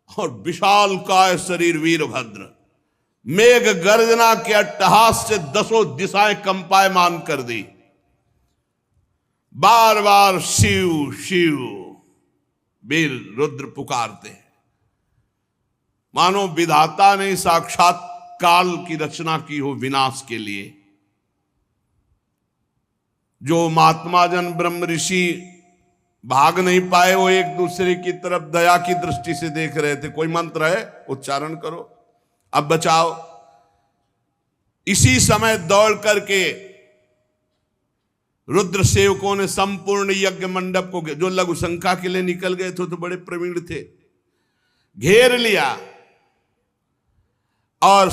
और विशाल काय शरीर वीरभद्र, मेघ गर्जना के अट्टहास से 10 दिशाएं कंपायमान कर दी। बार बार शिव शिव वीर रुद्र पुकारते हैं, मानो विधाता ने साक्षात काल की रचना की हो विनाश के लिए। जो महात्मा जन ब्रह्म ऋषि भाग नहीं पाए, वो एक दूसरे की तरफ दया की दृष्टि से देख रहे थे। कोई मंत्र है, उच्चारण करो, अब बचाओ। इसी समय दौड़ करके रुद्र सेवकों ने संपूर्ण यज्ञ मंडप को, जो लघु शंका के लिए निकल गए थे तो बड़े प्रवीण थे, घेर लिया और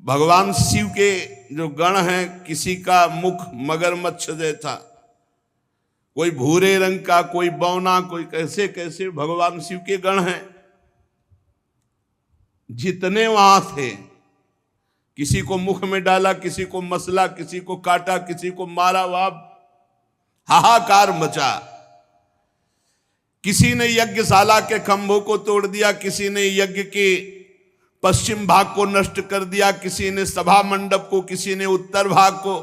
भगवान शिव के जो गण हैं, किसी का मुख मगरमच्छ जैसा, कोई भूरे रंग का, कोई बौना, कोई कैसे कैसे भगवान शिव के गण हैं। जितने वहां थे, किसी को मुख में डाला, किसी को मसला, किसी को काटा, किसी को मारा, वहां हाहाकार मचा। किसी ने यज्ञशाला के खंभों को तोड़ दिया, किसी ने यज्ञ के पश्चिम भाग को नष्ट कर दिया, किसी ने सभा मंडप को, किसी ने उत्तर भाग को,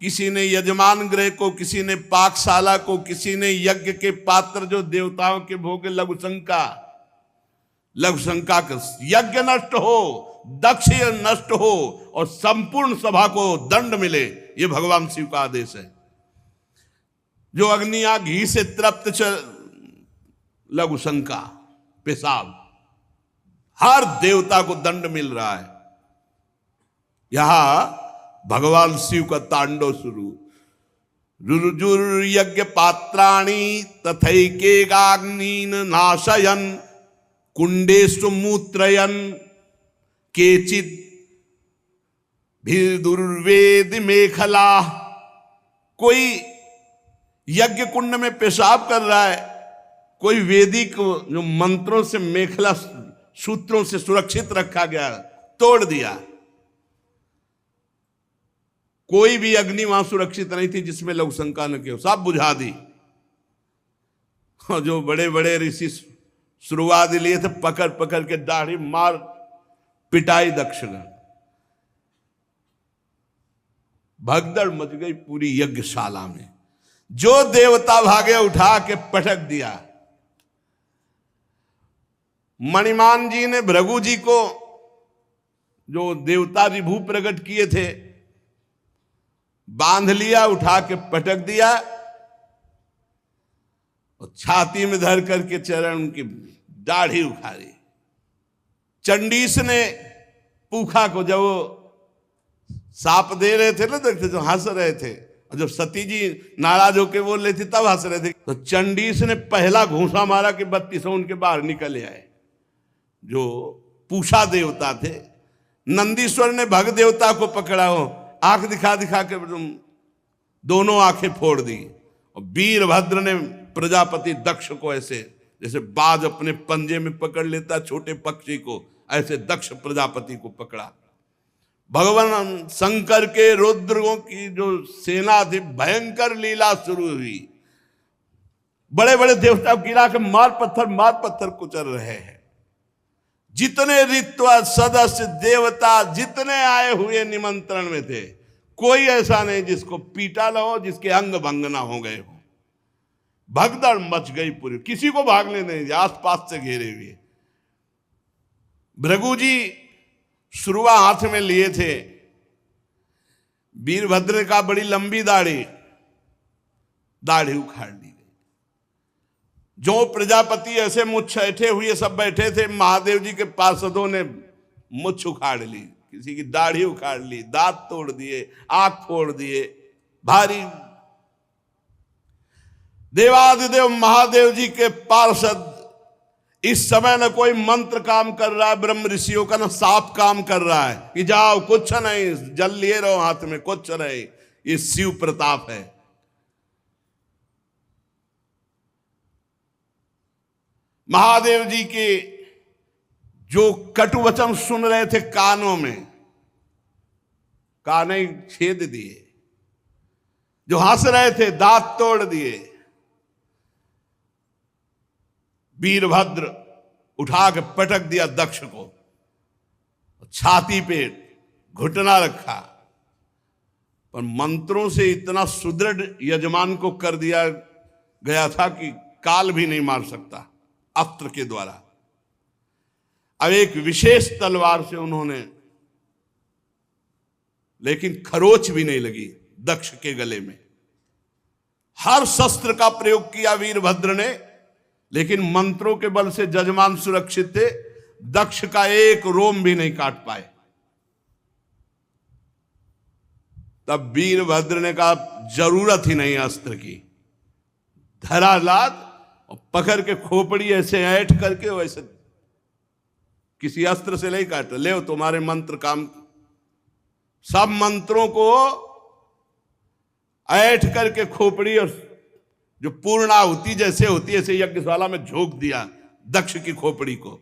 किसी ने यजमान गृह को, किसी ने पाकशाला को, किसी ने यज्ञ के पात्र जो देवताओं के भोग लघु शंका, लघुशंका का यज्ञ नष्ट हो, दक्ष नष्ट हो और संपूर्ण सभा को दंड मिले, ये भगवान शिव का आदेश है। जो अग्नियां घी से तृप्त लघुशंका, पेशाब, हर देवता को दंड मिल रहा है। यहां भगवान शिव का तांडव शुरू। रुजुर यज्ञ पात्राणि तथैकेगाग्नीन नाशयन कुंडेषु मूत्रयन केचित भिदुर्वेद मेखला। कोई यज्ञ कुंड में पेशाब कर रहा है, कोई वेदिक जो मंत्रों से मेखला सूत्रों से सुरक्षित रखा गया तोड़ दिया। कोई भी अग्नि वहां सुरक्षित नहीं थी जिसमें लघुशंका न किया, सब बुझा दी। जो बड़े बड़े ऋषि शुरुआत लिए थे, पकड़ पकड़ के दाढ़ी मार पिटाई दक्षगण। भगदड़ मच गई पूरी यज्ञशाला में। जो देवता भागे उठा के पटक दिया। मणिमान जी ने भृगु जी को, जो देवता विभू प्रकट किए थे, बांध लिया, उठा के पटक दिया और छाती में धर करके चरण उनकी दाढ़ी उखाड़ी। चंडीस ने पूखा को जब वो साप दे रहे थे ना, देखते जो हंस रहे थे, और जब सती जी नाराज होके बोल रही थी तब हंस रहे थे, तो चंडीस ने पहला घूंसा मारा कि 32 उनके बाहर निकल आए। जो पूषा देवता थे, नंदीश्वर ने भग देवता को पकड़ा हो, आंख दिखा दिखा के दोनों आंखें फोड़ दी। और वीरभद्र ने प्रजापति दक्ष को ऐसे जैसे बाज अपने पंजे में पकड़ लेता छोटे पक्षी को, ऐसे दक्ष प्रजापति को पकड़ा। भगवान शंकर के रुद्रों की जो सेना थी, भयंकर लीला शुरू हुई। बड़े बड़े देवता गिरा के मार पत्थर कुचल रहे हैं। जितने ऋत्वा सदस्य देवता जितने आए हुए निमंत्रण में थे, कोई ऐसा नहीं जिसको पीटा ना हो, जिसके अंग भंग ना हो गए हो। भगदड़ मच गई पूरी, किसी को भागने नहीं दिया, आसपास से घेरे हुए। भृगु जी शुरुआ हाथ में लिए थे। वीरभद्र का बड़ी लंबी दाढ़ी उखाड़ ली गई। जो प्रजापति ऐसे मुछ ऐठे हुए सब बैठे थे, महादेव जी के पार्षदों ने मुछ उखाड़ ली, किसी की दाढ़ी उखाड़ ली, दांत तोड़ दिए, आंख फोड़ दिए। भारी देवादिदेव महादेव जी के पार्षद इस समय न कोई मंत्र काम कर रहा है ब्रह्म ऋषियों का, न साप काम कर रहा है कि जाओ कुछ नहीं, जल लिए रहो हाथ में, कुछ नहीं। ये शिव प्रताप है। महादेव जी के जो कटु वचन सुन रहे थे कानों में, काने छेद दिए। जो हंस रहे थे दांत तोड़ दिए। वीरभद्र उठा के पटक दिया दक्ष को, छाती पे घुटना रखा। पर मंत्रों से इतना सुदृढ़ यजमान को कर दिया गया था कि काल भी नहीं मार सकता अस्त्र के द्वारा। अब एक विशेष तलवार से उन्होंने, लेकिन खरोच भी नहीं लगी दक्ष के गले में। हर शस्त्र का प्रयोग किया वीरभद्र ने, लेकिन मंत्रों के बल से जजमान सुरक्षित थे। दक्ष का एक रोम भी नहीं काट पाए। तब वीरभद्र ने कहा जरूरत ही नहीं अस्त्र की। धरालाद और पकड़ के खोपड़ी ऐसे ऐठ करके, वैसे किसी अस्त्र से नहीं काटा, ले तुम्हारे मंत्र काम। सब मंत्रों को ऐठ करके खोपड़ी और जो पूर्णाहुति जैसे होती है ऐसे यज्ञशाला में झोंक दिया दक्ष की खोपड़ी को।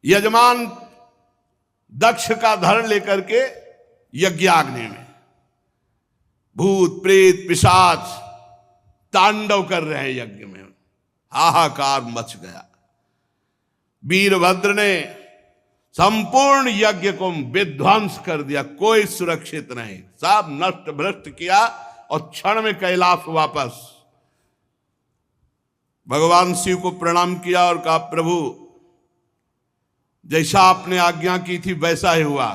यजमान दक्ष का धड़ लेकर के यज्ञाग्नि में भूत प्रेत पिशाच तांडव कर रहे हैं यज्ञ में। हाहाकार मच गया। वीरभद्र ने संपूर्ण यज्ञ को विध्वंस कर दिया, कोई सुरक्षित नहीं, सब नष्ट भ्रष्ट किया और क्षण में कैलाश वापस। भगवान शिव को प्रणाम किया और कहा, प्रभु जैसा आपने आज्ञा की थी वैसा ही हुआ।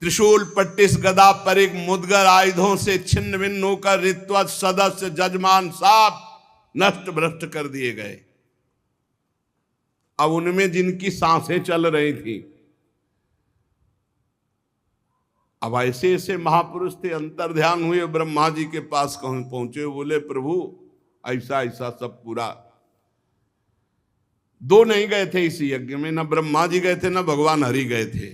त्रिशूल पट्टिस गदा पर एक मुदगर आयुधों से छिन्न भिन्न होकर ऋत्वत सदस्य जजमान साफ नष्ट भ्रष्ट कर दिए गए। अब उनमें जिनकी सांसें चल रही थी, अब ऐसे ऐसे महापुरुष थे, अंतर ध्यान हुए, ब्रह्मा जी के पास पहुंचे, बोले प्रभु ऐसा ऐसा सब पूरा। दो नहीं गए थे इस यज्ञ में, न ब्रह्मा जी गए थे न भगवान हरि गए थे।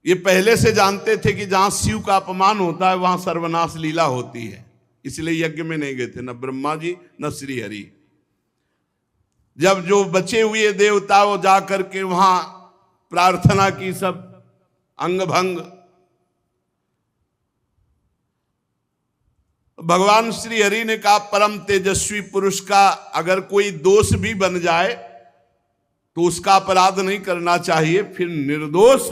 ये पहले से जानते थे कि जहां शिव का अपमान होता है वहां सर्वनाश लीला होती है, इसलिए यज्ञ में नहीं गए थे, न ब्रह्मा जी न श्री हरि। जब जो बचे हुए देवता वो जाकर के वहां प्रार्थना की, सब अंग भंग। भगवान श्री हरि ने कहा, परम तेजस्वी पुरुष का अगर कोई दोष भी बन जाए तो उसका अपराध नहीं करना चाहिए, फिर निर्दोष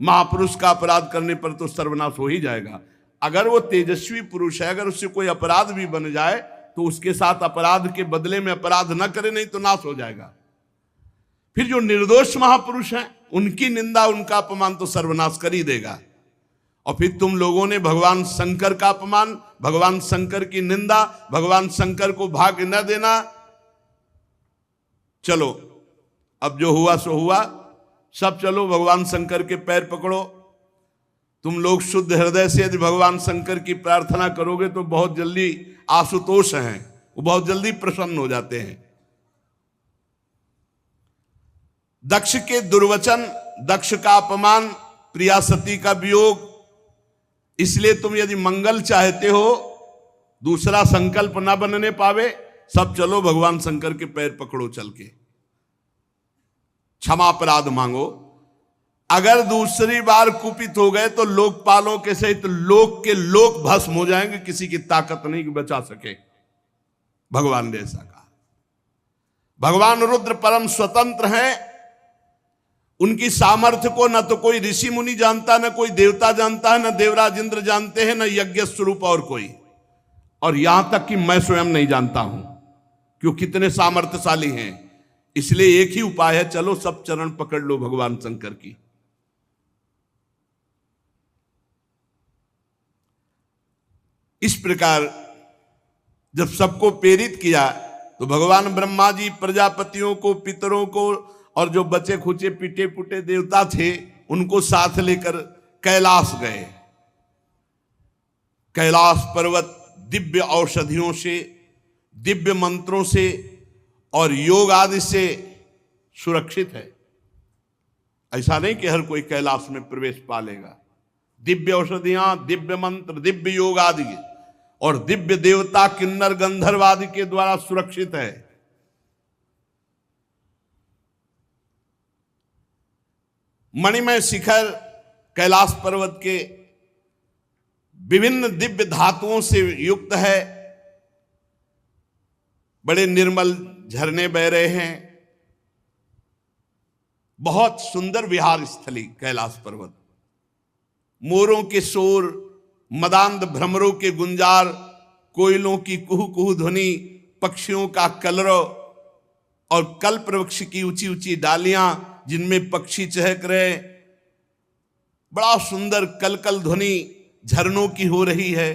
महापुरुष का अपराध करने पर तो सर्वनाश हो ही जाएगा। अगर वो तेजस्वी पुरुष है, अगर उससे कोई अपराध भी बन जाए तो उसके साथ अपराध के बदले में अपराध न करे, नहीं तो नाश हो जाएगा। फिर जो निर्दोष महापुरुष हैं उनकी निंदा, उनका अपमान तो सर्वनाश कर ही देगा। और फिर तुम लोगों ने भगवान शंकर का अपमान, भगवान शंकर की निंदा, भगवान शंकर को भाग्य न देना। चलो अब जो हुआ सो हुआ, सब चलो भगवान शंकर के पैर पकड़ो। तुम लोग शुद्ध हृदय से यदि भगवान शंकर की प्रार्थना करोगे तो बहुत जल्दी आशुतोष हैं, वो बहुत जल्दी प्रसन्न हो जाते हैं। दक्ष के दुर्वचन, दक्ष का अपमान, प्रिया सती का वियोग, इसलिए तुम यदि मंगल चाहते हो, दूसरा संकल्प ना बनने पावे, सब चलो भगवान शंकर के पैर पकड़ो चल के, क्षमा अपराध मांगो। अगर दूसरी बार कुपित हो गए तो लोकपालों के सहित लोक के लोक भस्म हो जाएंगे, किसी की ताकत नहीं कि बचा सके। भगवान ने ऐसा कहा। भगवान रुद्र परम स्वतंत्र हैं, उनकी सामर्थ्य को न तो कोई ऋषि मुनि जानता, न कोई देवता जानता है, न देवराज इंद्र जानते हैं, न यज्ञ स्वरूप और कोई, और यहां तक कि मैं स्वयं नहीं जानता हूं कि वो कितने सामर्थ्यशाली हैं। इसलिए एक ही उपाय है, चलो सब चरण पकड़ लो भगवान शंकर की। इस प्रकार जब सबको प्रेरित किया तो भगवान ब्रह्मा जी प्रजापतियों को, पितरों को और जो बचे खुचे पिटे पुटे देवता थे उनको साथ लेकर कैलाश गए। कैलाश पर्वत दिव्य औषधियों से, दिव्य मंत्रों से और योग आदि से सुरक्षित है। ऐसा नहीं कि हर कोई कैलाश में प्रवेश पा लेगा। दिव्य औषधियां, दिव्य मंत्र, दिव्य योग आदि और दिव्य देवता किन्नर गंधर्व आदि के द्वारा सुरक्षित है। मणिमय शिखर कैलाश पर्वत के विभिन्न दिव्य धातुओं से युक्त है। बड़े निर्मल झरने बह रहे हैं। बहुत सुंदर विहार स्थली कैलाश पर्वत। मोरों के शोर, मदांध भ्रमरों के गुंजार, कोयलों की कुहू कुहू ध्वनि, पक्षियों का कलरव और कल्प वृक्ष की ऊंची ऊंची डालियां जिनमें पक्षी चहक रहे, बड़ा सुंदर कलकल ध्वनि झरनों की हो रही है।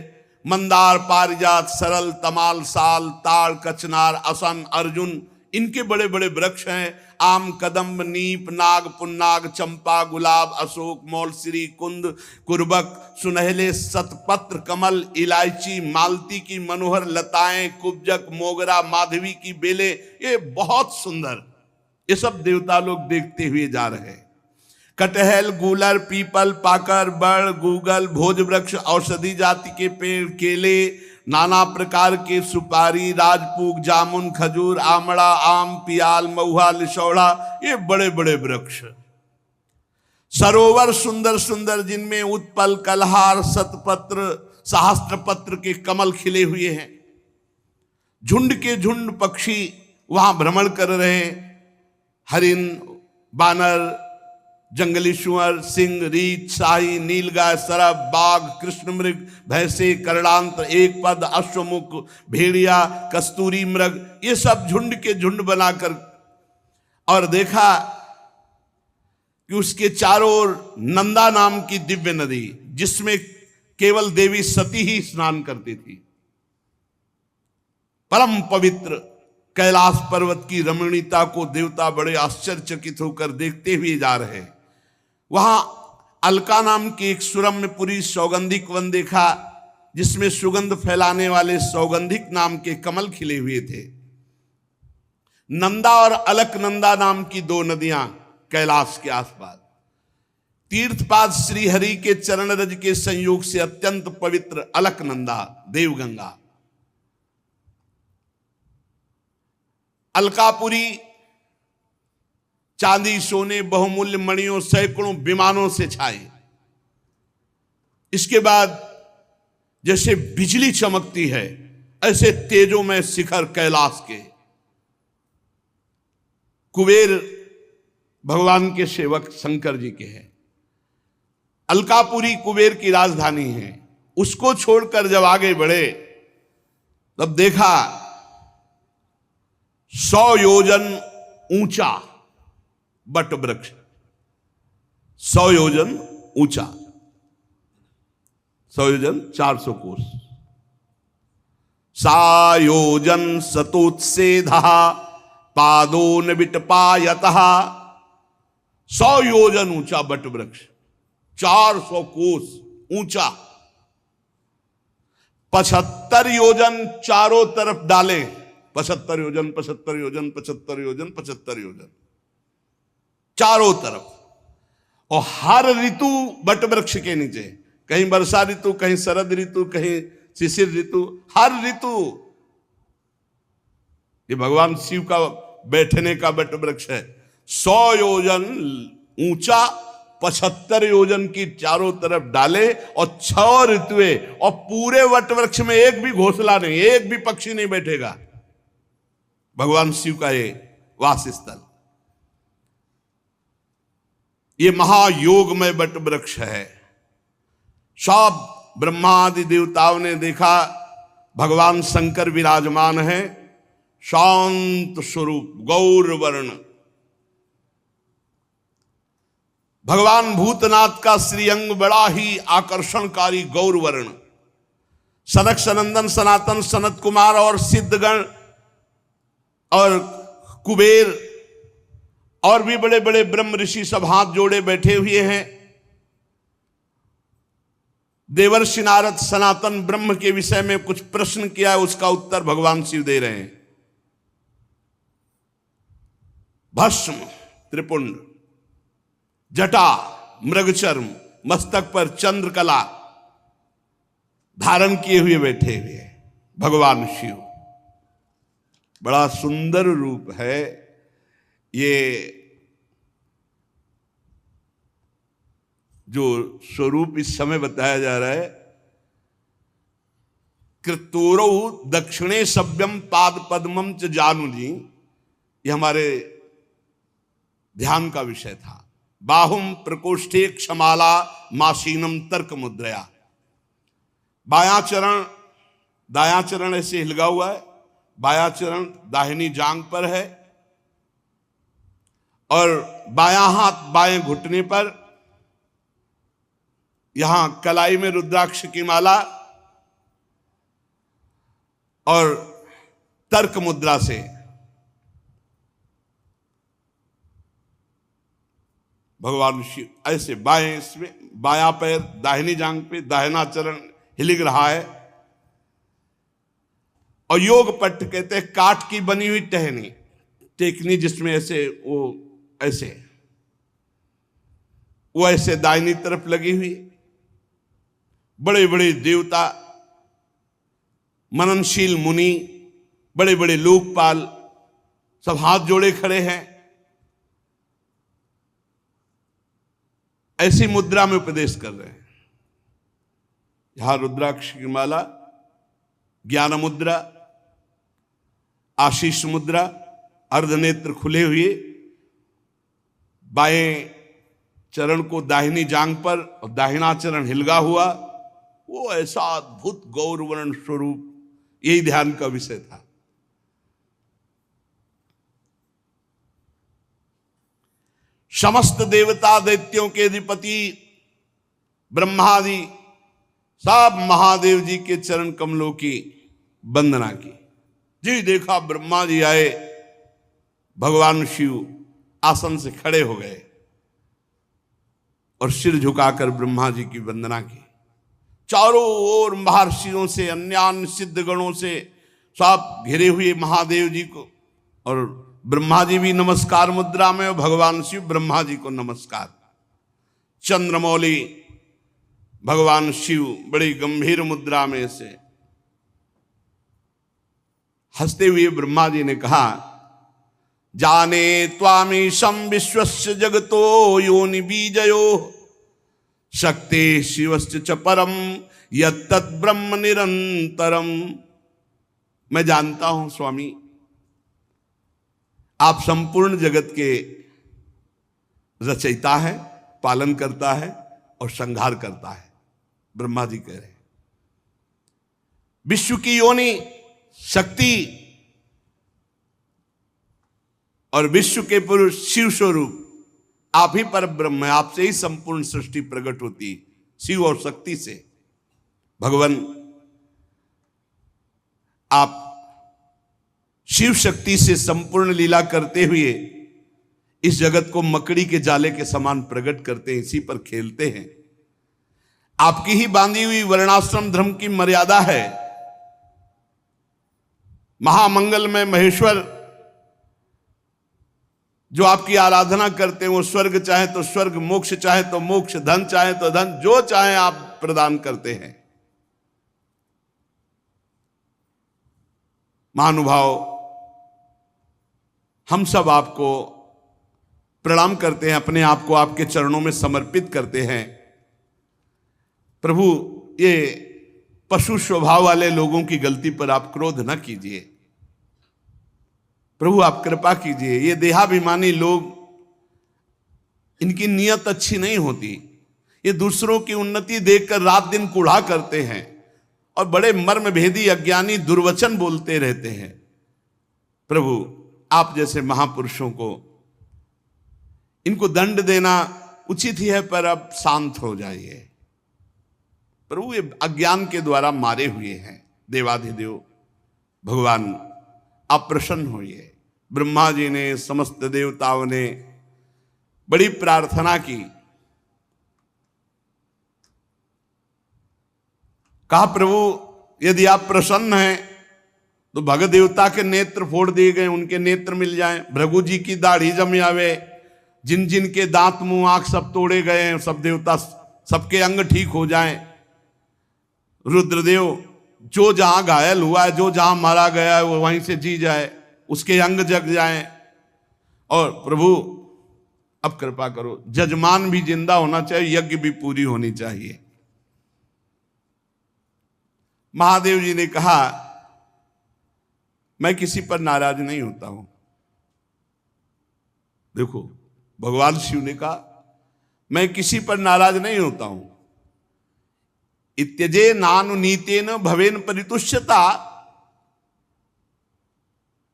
मंदार, पारिजात, सरल, तमाल, साल, ताड़, कचनार, असन, अर्जुन, इनके बड़े बड़े वृक्ष हैं। आम, कदम्ब, नीप, नाग, पुन्नाग, चंपा, गुलाब, अशोक, मौलसिरी, कुंद, कुर्बक, सुनहले शतपत्र, कमल, इलायची, मालती की मनोहर लताएं, कुब्जक, मोगरा, माधवी की बेलें, ये बहुत सुंदर, ये सब देवता लोग देखते हुए जा रहे हैं। कटहल, गूलर, पीपल, पाकर, बड़, गूगल, भोज वृक्ष, औषधि जाति के पेड़, केले, नाना प्रकार के सुपारी, राजपूग, जामुन, खजूर, आमड़ा, आम, पियाल, महुआ, लिशौड़ा, ये बड़े बड़े वृक्ष। सरोवर सुंदर सुंदर जिनमें उत्पल, कलहार, शतपत्र, सहस्त्रपत्र के कमल खिले हुए हैं। झुंड के झुंड पक्षी वहां भ्रमण कर रहे हैं। हरिण, बानर, जंगली सुअर, सिंह, रीछ, शाही, नीलगाय, सरब, बाघ, कृष्ण मृग, भैंसे, करड़ांत, एक पद, अश्वमुख, भेड़िया, कस्तूरी मृग, ये सब झुंड के झुंड बनाकर, और देखा कि उसके चारों ओर नंदा नाम की दिव्य नदी, जिसमें केवल देवी सती ही स्नान करती थी। परम पवित्र कैलाश पर्वत की रमणीयता को देवता बड़े आश्चर्यचकित होकर देखते हुए जा रहे। वहां अलका नाम की एक सुरम्यपुरी सौगंधिक वन देखा, जिसमें सुगंध फैलाने वाले सौगंधिक नाम के कमल खिले हुए थे। नंदा और अलकनंदा नाम की दो नदियां कैलाश के आसपास, तीर्थपाद श्री हरि के चरण रज के संयोग से अत्यंत पवित्र अलकनंदा देवगंगा, अलकापुरी चांदी सोने बहुमूल्य मणियों सैकड़ों विमानों से छाए। इसके बाद जैसे बिजली चमकती है, ऐसे तेजोमय शिखर कैलाश के। कुबेर भगवान के सेवक शंकर जी के हैं। अलकापुरी कुबेर की राजधानी है। उसको छोड़कर जब आगे बढ़े तब देखा 100 योजन ऊंचा बट वृक्ष, 100 योजन ऊंचा, 100 योजन 400 कोस, सायोजन सतोत्सेधा पादो न विटपायतः, 100 योजन ऊंचा बट वृक्ष, 400 कोस ऊंचा, 75 योजन चारों तरफ डाले, 75 योजन 75 योजन 75 योजन 75 योजन चारों तरफ, और हर ऋतु बट वृक्ष के नीचे, कहीं वर्षा ऋतु, कहीं शरद ऋतु, कहीं शिशिर ऋतु, हर ऋतु। ये भगवान शिव का बैठने का बट वृक्ष है। 100 योजन ऊंचा, 75 योजन की चारों तरफ डाले, और 6 ऋतुएं, और पूरे वट वृक्ष में एक भी घोंसला नहीं, एक भी पक्षी नहीं बैठेगा। भगवान शिव का ये वास स्थल, ये महायोगमय वट वृक्ष है। सब ब्रह्मादि देवताओं ने देखा भगवान शंकर विराजमान है, शांत स्वरूप गौर वर्ण। भगवान भूतनाथ का श्रीअंग बड़ा ही आकर्षणकारी गौर वर्ण। सनक सनंदन सनातन सनत कुमार और सिद्धगण और कुबेर और भी बड़े बड़े ब्रह्म ऋषि सब हाथ जोड़े बैठे हुए हैं। देवर्षि नारद सनातन ब्रह्म के विषय में कुछ प्रश्न किया है, उसका उत्तर भगवान शिव दे रहे हैं। भस्म त्रिपुंड, जटा मृगचर्म, मस्तक पर चंद्रकला धारण किए हुए बैठे हुए भगवान शिव। बड़ा सुंदर रूप है ये। जो स्वरूप इस समय बताया जा रहा है, कृतोरौ दक्षिणे सभ्यम पाद पद्मम च जानुजी, ये हमारे ध्यान का विषय था। बाहुम प्रकोष्ठे क्षमाला मासीनम तर्क मुद्रया, बायां चरण दायां चरण ऐसे हिलगा हुआ है, बायां चरण दाहिनी जांग पर है, और बायां हाथ बाएं घुटने पर, यहां कलाई में रुद्राक्ष की माला, और तर्क मुद्रा से भगवान शिव ऐसे बाएं, इसमें बायां पैर दाहिनी जांग पे, दाहिना चरण हिलिक रहा है। और योग पट्ट कहते हैं काठ की बनी हुई टहनी, टेकनी, जिसमें ऐसे वो ऐसे दाहिनी तरफ लगी हुई। बड़े बड़े देवता, मननशील मुनि, बड़े बड़े लोकपाल सब हाथ जोड़े खड़े हैं। ऐसी मुद्रा में उपदेश कर रहे हैं। यहां रुद्राक्ष की माला, ज्ञान मुद्रा, आशीष मुद्रा, अर्धनेत्र खुले हुए, बाएं चरण को दाहिनी जांग पर और दाहिना चरण हिलगा हुआ, वो ऐसा अद्भुत गौरवर्ण स्वरूप, यही ध्यान का विषय था। समस्त देवता दैत्यों के अधिपति ब्रह्मादि सब महादेव जी के चरण कमलों की वंदना की। जी देखा ब्रह्मा जी आए, भगवान शिव आसन से खड़े हो गए और सिर झुकाकर ब्रह्मा जी की वंदना की। चारों ओर महर्षियों से, अन्य सिद्ध गणों से सब घिरे हुए महादेव जी को, और ब्रह्मा जी भी नमस्कार मुद्रा में और भगवान शिव ब्रह्मा जी को नमस्कार। चंद्रमौली भगवान शिव बड़ी गंभीर मुद्रा में से हंसते हुए ब्रह्मा जी ने कहा, जाने त्वामीशं विश्वस्य जगतो योनि बीजयो शक्ति शिवस्य च परम यत्तत् ब्रह्म निरंतरम। मैं जानता हूं स्वामी, आप संपूर्ण जगत के रचयिता है, पालन करता है और संहार करता है। ब्रह्मा जी कह रहे हैं विश्व की योनि शक्ति और विश्व के पुरुष शिव स्वरूप आप ही पर ब्रह्म है, आपसे ही संपूर्ण सृष्टि प्रकट होती, शिव और शक्ति से। भगवान आप शिव शक्ति से संपूर्ण लीला करते हुए इस जगत को मकड़ी के जाले के समान प्रकट करते हैं, इसी पर खेलते हैं। आपकी ही बांधी हुई वर्णाश्रम धर्म की मर्यादा है। महामंगल में महेश्वर जो आपकी आराधना करते हैं, वो स्वर्ग चाहे तो स्वर्ग, मोक्ष चाहे तो मोक्ष, धन चाहे तो धन, जो चाहे आप प्रदान करते हैं। महानुभाव, हम सब आपको प्रणाम करते हैं, अपने आप को आपके चरणों में समर्पित करते हैं। प्रभु, ये पशु स्वभाव वाले लोगों की गलती पर आप क्रोध न कीजिए। प्रभु आप कृपा कीजिए। ये देहाभिमानी लोग, इनकी नीयत अच्छी नहीं होती। ये दूसरों की उन्नति देखकर रात दिन कूढ़ा करते हैं और बड़े मर्म भेदी अज्ञानी दुर्वचन बोलते रहते हैं। प्रभु आप जैसे महापुरुषों को इनको दंड देना उचित ही है, पर अब शांत हो जाइए। प्रभु ये अज्ञान के द्वारा मारे हुए हैं। देवाधिदेव भगवान आप प्रसन्न होइए। ब्रह्मा जी ने, समस्त देवताओं ने बड़ी प्रार्थना की। कहा प्रभु यदि आप प्रसन्न हैं तो भगत देवता के नेत्र फोड़ दिए गए, उनके नेत्र मिल जाएं। भृगु जी की दाढ़ी जम आवे, जिन जिन के दांत मुंह आंख सब तोड़े गए हैं, सब देवता सबके अंग ठीक हो जाएं। रुद्रदेव जो जहां घायल हुआ है, जो जहां मारा गया है, वो वहीं से जी जाए, उसके अंग जग जाएं। और प्रभु अब कृपा करो, जजमान भी जिंदा होना चाहिए, यज्ञ भी पूरी होनी चाहिए। महादेव जी ने कहा मैं किसी पर नाराज नहीं होता हूं। देखो भगवान शिव ने कहा मैं किसी पर नाराज नहीं होता हूं। इत्यजे नानु नीतेन भवेन परितुष्यता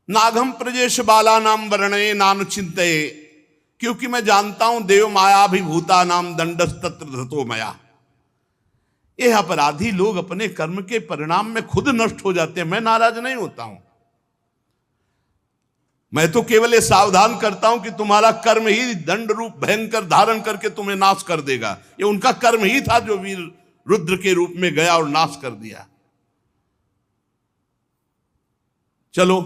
नागम प्रजेश बाला नाम वर्णये नानु चिंतये। क्योंकि मैं जानता हूं देव मायाभिभूता नाम दंडस तत्र धृतो मया। ये अपराधी लोग अपने कर्म के परिणाम में खुद नष्ट हो जाते हैं, मैं नाराज नहीं होता हूं। मैं तो केवल ये सावधान करता हूं कि तुम्हारा कर्म ही दंड रूप भयंकर धारण करके तुम्हें नाश कर देगा। ये उनका कर्म ही था जो वीर रुद्र के रूप में गया और नाश कर दिया। चलो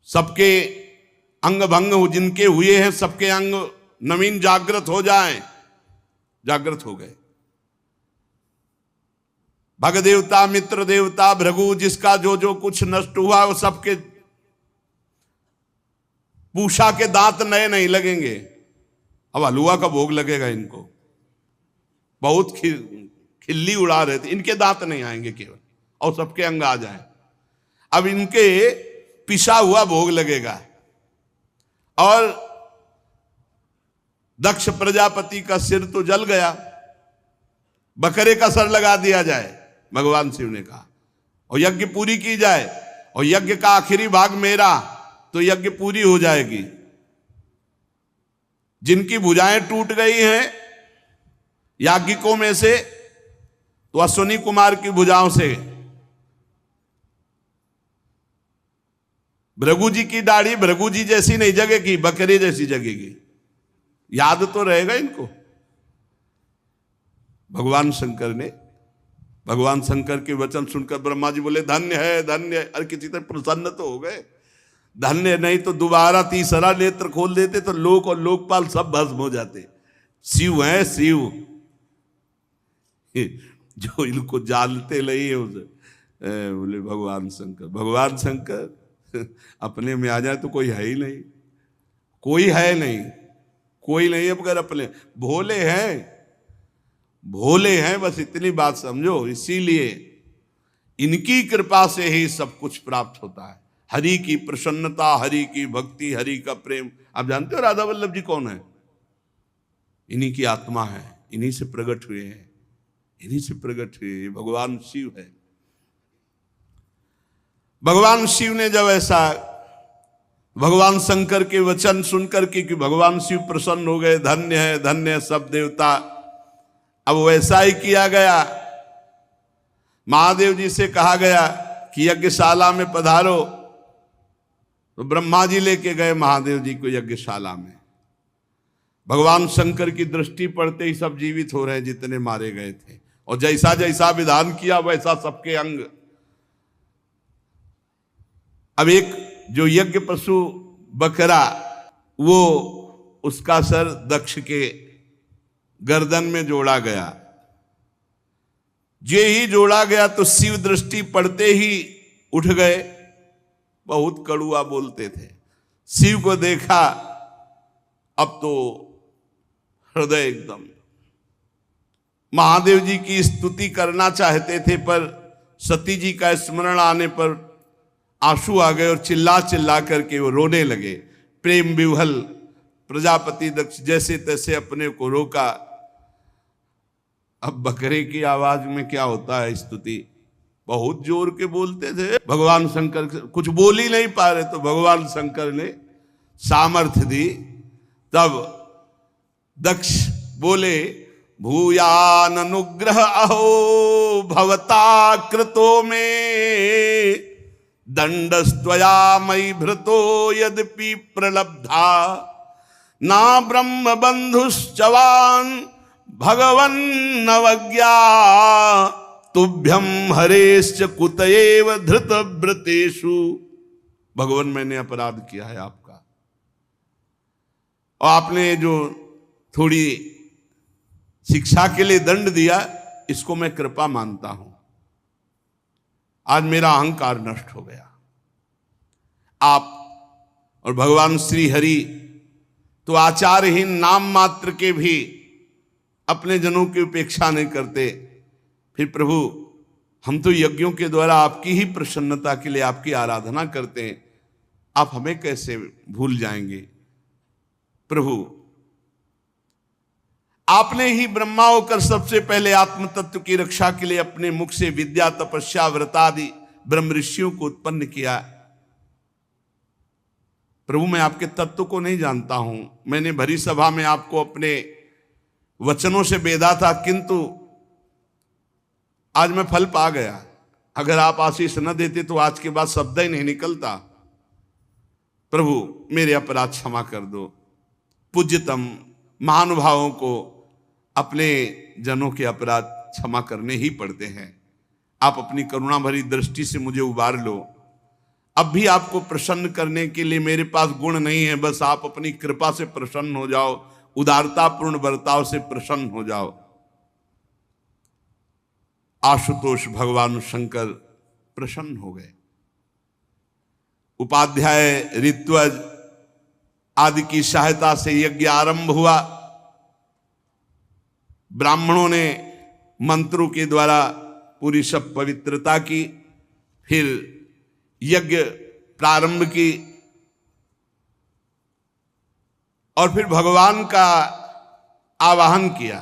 सबके अंग भंग जिनके हुए हैं, सबके अंग नवीन जागृत हो जाएं। जागृत हो गए। भग देवता, मित्र देवता, भृगु, जिसका जो जो कुछ नष्ट हुआ वो सबके पूषा के दांत नए नहीं लगेंगे। अब हलुआ का भोग लगेगा इनको। बहुत खिल्ली उड़ा रहे थे, इनके दांत नहीं आएंगे केवल, और सबके अंग आ जाएं। अब इनके पिसा हुआ भोग लगेगा। और दक्ष प्रजापति का सिर तो जल गया, बकरे का सर लगा दिया जाए, भगवान शिव ने कहा, और यज्ञ पूरी की जाए, और यज्ञ का आखिरी भाग मेरा, तो यज्ञ पूरी हो जाएगी। जिनकी भुजाएं टूट गई हैं याज्ञिकों में से, तो अश्विनी कुमार की भुजाओं से, भृगु जी की दाढ़ी भृगु जी जैसी नहीं जगेगी, बकरी जैसी जगेगी। याद तो रहेगा इनको। भगवान शंकर के वचन सुनकर ब्रह्मा जी बोले धन्य है, धन्य है। अरे किसी तरह प्रसन्न तो हो गए। धन्य नहीं तो दोबारा तीसरा नेत्र खोल देते तो लोक और लोकपाल सब भस्म हो जाते। शिव है शिव, जो इनको जानते नहीं है उसे बोले भगवान शंकर अपने में आ जाए तो कोई है ही नहीं, कोई है नहीं, कोई नहीं है मगर अपने भोले हैं, बस इतनी बात समझो। इसीलिए इनकी कृपा से ही सब कुछ प्राप्त होता है। हरि की प्रसन्नता, हरि की भक्ति, हरि का प्रेम। आप जानते हो राधा वल्लभ जी कौन है? इन्हीं की आत्मा है, इन्हीं से प्रकट हुए हैं, इन्हीं से प्रकट हुए भगवान शिव है। भगवान शिव ने जब ऐसा भगवान शंकर के वचन सुनकर के कि भगवान शिव प्रसन्न हो गए, धन्य है धन्य है सब देवता, अब वैसा ही किया गया। महादेव जी से कहा गया कि यज्ञशाला में पधारो, तो ब्रह्मा जी लेके गए महादेव जी को यज्ञशाला में। भगवान शंकर की दृष्टि पड़ते ही सब जीवित हो रहे, जितने मारे गए थे, और जैसा जैसा विधान किया वैसा सबके अंग। अब एक जो यज्ञ पशु बकरा, वो उसका सर दक्ष के गर्दन में जोड़ा गया। जे ही जोड़ा गया तो शिव दृष्टि पड़ते ही उठ गए। बहुत कड़ुआ बोलते थे। शिव को देखा, अब तो हृदय एकदम, महादेव जी की स्तुति करना चाहते थे, पर सती जी का स्मरण आने पर आंसू आ गए और चिल्ला चिल्ला करके वो रोने लगे। प्रेम विह्वल प्रजापति दक्ष जैसे तैसे अपने को रोका। अब बकरे की आवाज में क्या होता है स्तुति, बहुत जोर के बोलते थे। भगवान शंकर कुछ बोल ही नहीं पा रहे, तो भगवान शंकर ने सामर्थ्य दी। तब दक्ष बोले भूयान अनुग्रह अहो भवता कृतो में दंडस्त्वया मयि भृतो यद्यपि प्रलब्धा ना ब्रह्म बंधुश्चवान भगवन् नवज्ञा तुभ्यम हरेश्च कुतएव धृत व्रतेषु। भगवान मैंने अपराध किया है आपका, और आपने जो थोड़ी शिक्षा के लिए दंड दिया, इसको मैं कृपा मानता हूं। आज मेरा अहंकार नष्ट हो गया। आप और भगवान श्री हरि तो आचारहीन नाम मात्र के भी अपने जनों की उपेक्षा नहीं करते। फिर प्रभु, हम तो यज्ञों के द्वारा आपकी ही प्रसन्नता के लिए आपकी आराधना करते हैं, आप हमें कैसे भूल जाएंगे? प्रभु, आपने ही ब्रह्मा होकर सबसे पहले आत्म तत्व की रक्षा के लिए अपने मुख से विद्या, तपस्या, व्रतादि ब्रह्म ऋषियों को उत्पन्न किया। प्रभु, मैं आपके तत्व को नहीं जानता हूं। मैंने भरी सभा में आपको अपने वचनों से बेधा था, किंतु आज मैं फल पा गया। अगर आप आशीष न देते तो आज के बाद शब्द ही नहीं निकलता। प्रभु, मेरे अपराध क्षमा कर दो। पूज्यतम महानुभावों को अपने जनों के अपराध क्षमा करने ही पड़ते हैं। आप अपनी करुणा भरी दृष्टि से मुझे उबार लो। अब भी आपको प्रसन्न करने के लिए मेरे पास गुण नहीं है, बस आप अपनी कृपा से प्रसन्न हो जाओ, उदारतापूर्ण बर्ताव से प्रसन्न हो जाओ। आशुतोष भगवान शंकर प्रसन्न हो गए। उपाध्याय, ऋत्वज आदि की सहायता से यज्ञ आरंभ हुआ। ब्राह्मणों ने मंत्रों के द्वारा पूरी सब पवित्रता की, फिर यज्ञ प्रारंभ की, और फिर भगवान का आवाहन किया।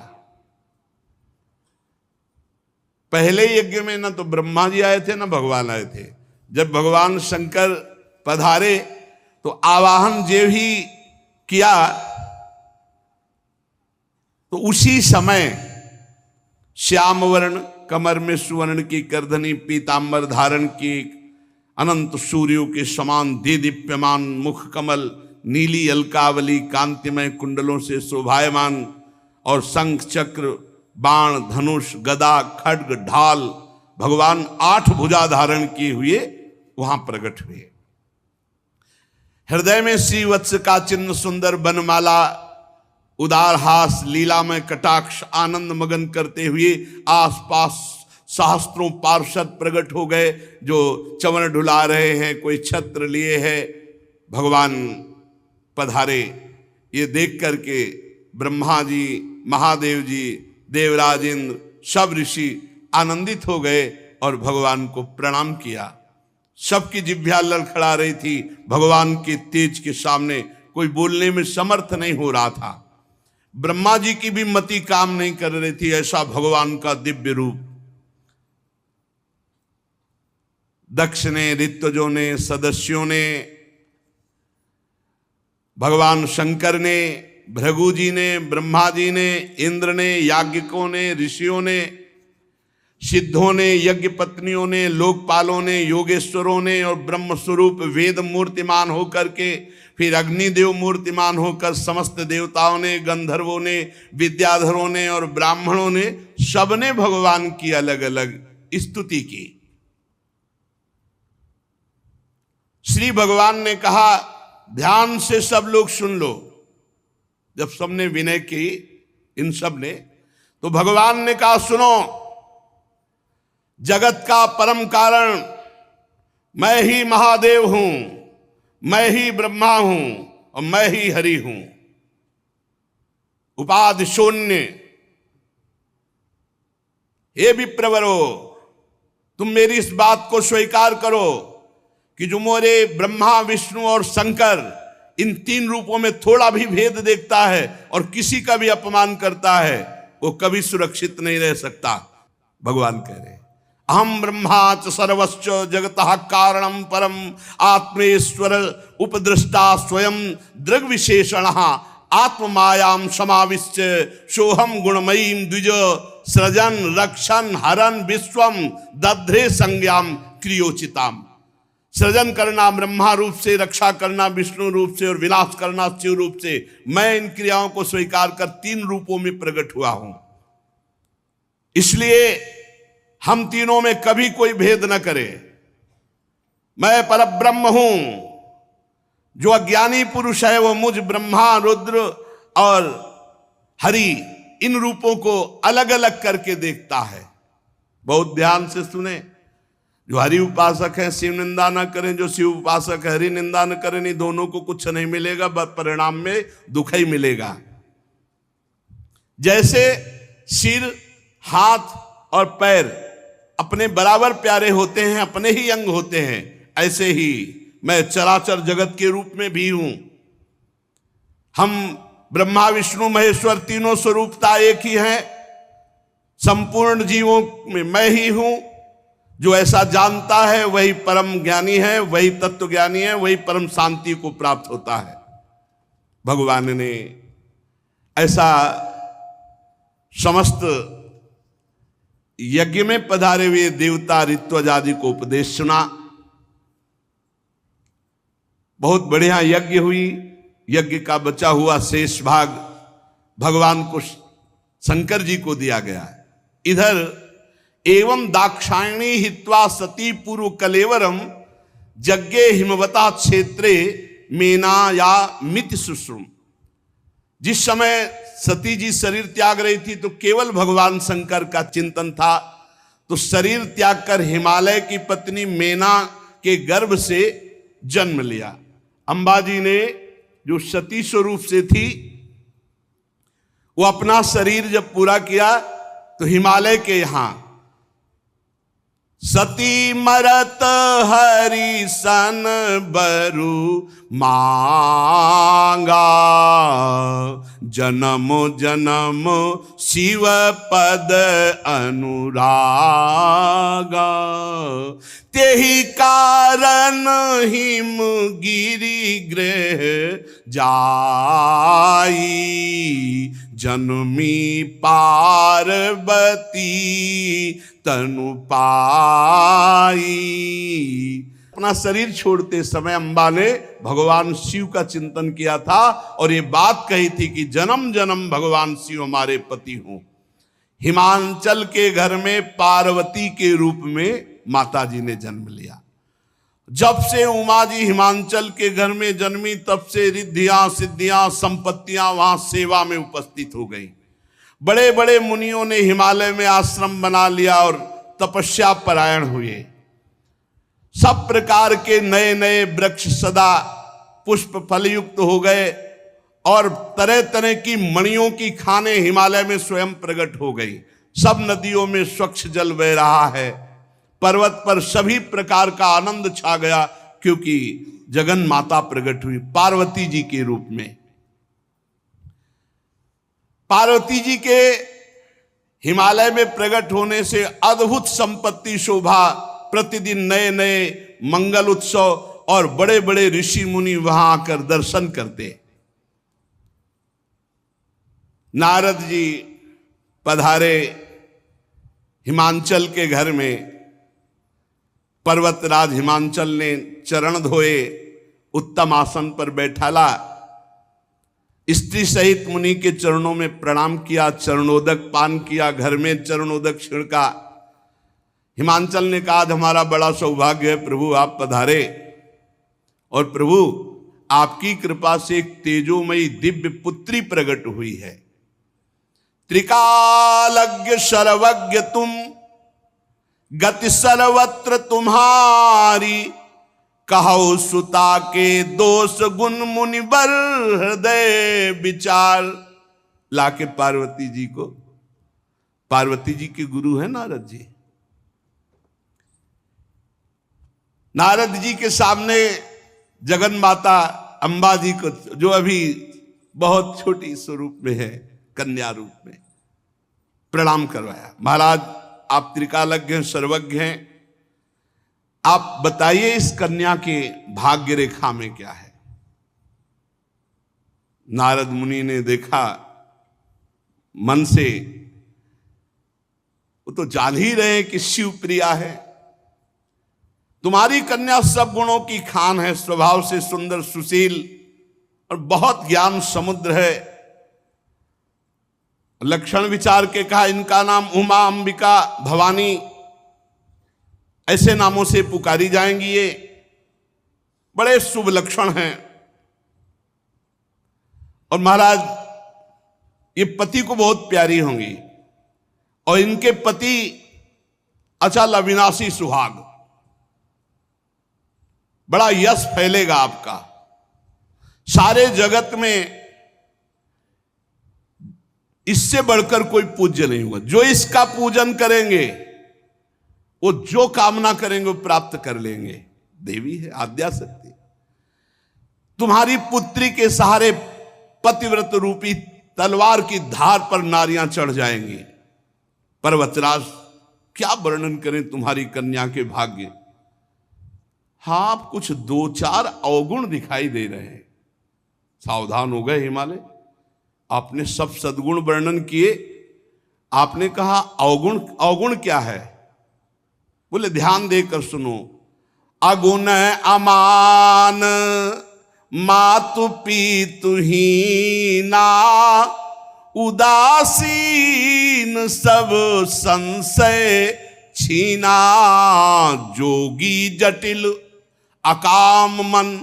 पहले यज्ञ में ना तो ब्रह्मा जी आए थे ना भगवान आए थे। जब भगवान शंकर पधारे तो आवाहन जो ही किया तो उसी समय श्याम वर्ण, कमर में सुवर्ण की करधनी, पीतांबर धारण की, अनंत सूर्यों के समान दीदीप्यमान मुख कमल, नीली अलकावली कांतिमय कुंडलों से शोभायमान, और शंख चक्र बाण धनुष गदा खड्ग ढाल भगवान 8 भुजा धारण किए हुए वहां प्रकट हुए। हृदय में श्री वत्स का चिन्ह, सुंदर बनमाला, उदार हास, लीलामय कटाक्ष, आनंद मगन करते हुए आसपास सहस्त्रों पार्षद प्रकट हो गए जो चवन ढुला रहे हैं, कोई छत्र लिए है। भगवान पधारे ये देख करके ब्रह्मा जी, महादेव जी, देवराज इंद्र, सब ऋषि आनंदित हो गए और भगवान को प्रणाम किया। सबकी जिह्वा लड़खड़ा रही थी। भगवान के तेज के सामने कोई बोलने में समर्थ नहीं हो रहा था। ब्रह्मा जी की भी मति काम नहीं कर रही थी, ऐसा भगवान का दिव्य रूप। दक्ष ने, ऋत्विजों ने, सदस्यों ने, भगवान शंकर ने, भृगु जी ने, ब्रह्मा जी ने, इंद्र ने, याज्ञिकों ने, ऋषियों ने, सिद्धों ने, यज्ञ पत्नियों ने, लोकपालों ने, योगेश्वरों ने, और ब्रह्म स्वरूप वेद मूर्तिमान होकर के, फिर अग्निदेव मूर्तिमान होकर समस्त देवताओं ने, गंधर्वों ने, विद्याधरों ने और ब्राह्मणों ने, सबने भगवान की अलग अलग स्तुति की। श्री भगवान ने कहा, ध्यान से सब लोग सुन लो। जब सबने विनय की, इन सब ने, तो भगवान ने कहा, सुनो, जगत का परम कारण मैं ही महादेव हूं, मैं ही ब्रह्मा हूं और मैं ही हरि हूं। उपाधि शून्य। हे विप्रवरो, तुम मेरी इस बात को स्वीकार करो कि जो मोरे ब्रह्मा, विष्णु और शंकर इन 3 रूपों में थोड़ा भी भेद देखता है और किसी का भी अपमान करता है, वो कभी सुरक्षित नहीं रह सकता। भगवान कह रहे, अहम ब्रह्मा च सर्वश्च जगतः कारणम परम आत्मेश्वर उपदृष्टा स्वयं दृग विशेषण आत्म मायाम समाविश्च सोहम गुणमयीम द्विज सृजन रक्षण हरन विश्वम दध्रे संज्ञाम क्रियोचिताम। सृजन करना ब्रह्मा रूप से, रक्षा करना विष्णु रूप से और विनाश करना शिव रूप से। मैं इन क्रियाओं को स्वीकार कर 3 रूपों में प्रकट हुआ हूं। इसलिए हम तीनों में कभी कोई भेद न करे। मैं परब्रह्म हूं। जो अज्ञानी पुरुष है वो मुझ ब्रह्मा, रुद्र और हरि इन रूपों को अलग अलग करके देखता है। बहुत ध्यान से सुने। जो हरि उपासक है शिव निंदा न करें, जो शिव उपासक है हरि निंदा न करें। नहीं, दोनों को कुछ नहीं मिलेगा, बस परिणाम में दुख ही मिलेगा। जैसे सिर, हाथ और पैर अपने बराबर प्यारे होते हैं, अपने ही अंग होते हैं, ऐसे ही मैं चराचर जगत के रूप में भी हूं। हम ब्रह्मा विष्णु महेश्वर तीनों स्वरूपता एक ही हैं। संपूर्ण जीवों में मैं ही हूं। जो ऐसा जानता है वही परम ज्ञानी है, वही तत्व ज्ञानी है, वही परम शांति को प्राप्त होता है। भगवान ने ऐसा समस्त यज्ञ में पधारे हुए देवता ऋत्विज आदि को उपदेश सुना। बहुत बढ़िया यज्ञ हुई। यज्ञ का बचा हुआ शेष भाग भगवान को, शंकर जी को दिया गया। इधर एवं दाक्षायणी हित्वा सती पूर्व कलेवरम यज्ञे हिमवता क्षेत्रे मेना या मित सुश्रुम। जिस समय सती जी शरीर त्याग रही थी तो केवल भगवान शंकर का चिंतन था। तो शरीर त्याग कर हिमालय की पत्नी मेना के गर्भ से जन्म लिया। अंबाजी ने जो सती स्वरूप से थी, वो अपना शरीर जब पूरा किया तो हिमालय के यहां सती मरत हरि सन बरु मांगा जन्म जन्म शिव पद अनुरागा, तेहि कारण हिम गिरि गृह जाई, जन्मी पार्वती तनु पाई। अपना शरीर छोड़ते समय अम्बा ने भगवान शिव का चिंतन किया था और ये बात कही थी कि जन्म जन्म भगवान शिव हमारे पति हों। हिमांचल के घर में पार्वती के रूप में माता जी ने जन्म लिया। जब से उमा जी हिमांचल के घर में जन्मी तब से रिद्धियां सिद्धियां संपत्तियां वहां सेवा में उपस्थित हो गई। बड़े बड़े मुनियों ने हिमालय में आश्रम बना लिया और तपस्या परायण हुए। सब प्रकार के नए नए वृक्ष सदा पुष्प फलयुक्त हो गए और तरह तरह की मणियों की खानें हिमालय में स्वयं प्रकट हो गई। सब नदियों में स्वच्छ जल बह रहा है। पर्वत पर सभी प्रकार का आनंद छा गया क्योंकि जगन माता प्रकट हुई पार्वती जी के रूप में। पार्वती जी के हिमालय में प्रकट होने से अद्भुत संपत्ति शोभा, प्रतिदिन नए नए मंगल उत्सव और बड़े बड़े ऋषि मुनि वहां आकर दर्शन करते। नारद जी पधारे हिमांचल के घर में। पर्वतराज हिमांचल ने चरण धोए, उत्तम आसन पर बैठाला, स्त्री सहित मुनि के चरणों में प्रणाम किया, चरणोदक पान किया, घर में चरणोदक छिड़का। हिमांचल ने कहा, आज हमारा बड़ा सौभाग्य है प्रभु आप पधारे और प्रभु आपकी कृपा से एक तेजोमयी दिव्य पुत्री प्रकट हुई है। त्रिकालज्ञ सर्वज्ञ तुम, गति सर्वत्र तुम्हारी, कहो सुता के दोष गुण मुनिवर हृदय विचार। लाके पार्वती जी को, पार्वती जी के गुरु है नारद जी। नारद जी के सामने जगन माता अम्बा जी को, जो अभी बहुत छोटी स्वरूप में है, कन्या रूप में, प्रणाम करवाया। महाराज आप त्रिकालज्ञ हैं, सर्वज्ञ हैं, आप बताइए इस कन्या के भाग्य रेखा में क्या है। नारद मुनि ने देखा मन से, वो तो जान ही रहे कि शिव प्रिया है। तुम्हारी कन्या सब गुणों की खान है, स्वभाव से सुंदर सुशील और बहुत ज्ञान समुद्र है। लक्षण विचार के कहा, इनका नाम उमा, अंबिका, भवानी ऐसे नामों से पुकारी जाएंगी। ये बड़े शुभ लक्षण हैं। और महाराज ये पति को बहुत प्यारी होंगी और इनके पति अचल अविनाशी सुहाग, बड़ा यश फैलेगा आपका। सारे जगत में इससे बढ़कर कोई पूज्य नहीं हुआ। जो इसका पूजन करेंगे वो जो कामना करेंगे वो प्राप्त कर लेंगे। देवी है, आद्याशक्ति। तुम्हारी पुत्री के सहारे पतिव्रत रूपी तलवार की धार पर नारियां चढ़ जाएंगी। पर्वतराज क्या वर्णन करें तुम्हारी कन्या के भाग्य। हाँ, आप कुछ दो चार अवगुण दिखाई दे रहे हैं। सावधान हो गए हिमालय। आपने सब सद्गुण वर्णन किए, आपने कहा अवगुण। अवगुण क्या है? बोले ध्यान देकर सुनो। अगुण अमान, मातु पीतु हीना, उदासीन सब संशय छीना, जोगी जटिल अकाम मन,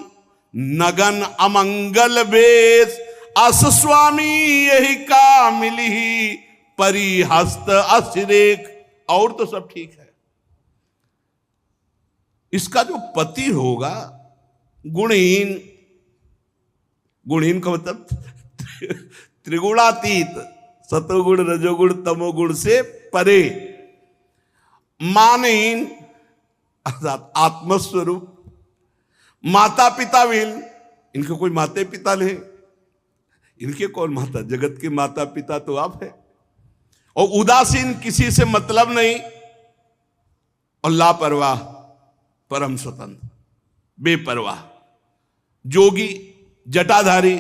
नगन अमंगल वेश, अस स्वामी यही का मिली, परिहस्त असिरेख। और तो सब ठीक है। इसका जो पति होगा गुणहीन, गुणहीन का मतलब त्रिगुणातीत, सतोगुण रजोगुण तमोगुण से परे, मानहीन अर्थात आत्मस्वरूप, माता पिता विहीन, इनके कोई माते पिता नहीं, इनके कौन माता, जगत के माता पिता तो आप है। और उदासीन, किसी से मतलब नहीं, और लापरवाह, परम स्वतंत्र, बेपरवाह, जोगी, जटाधारी,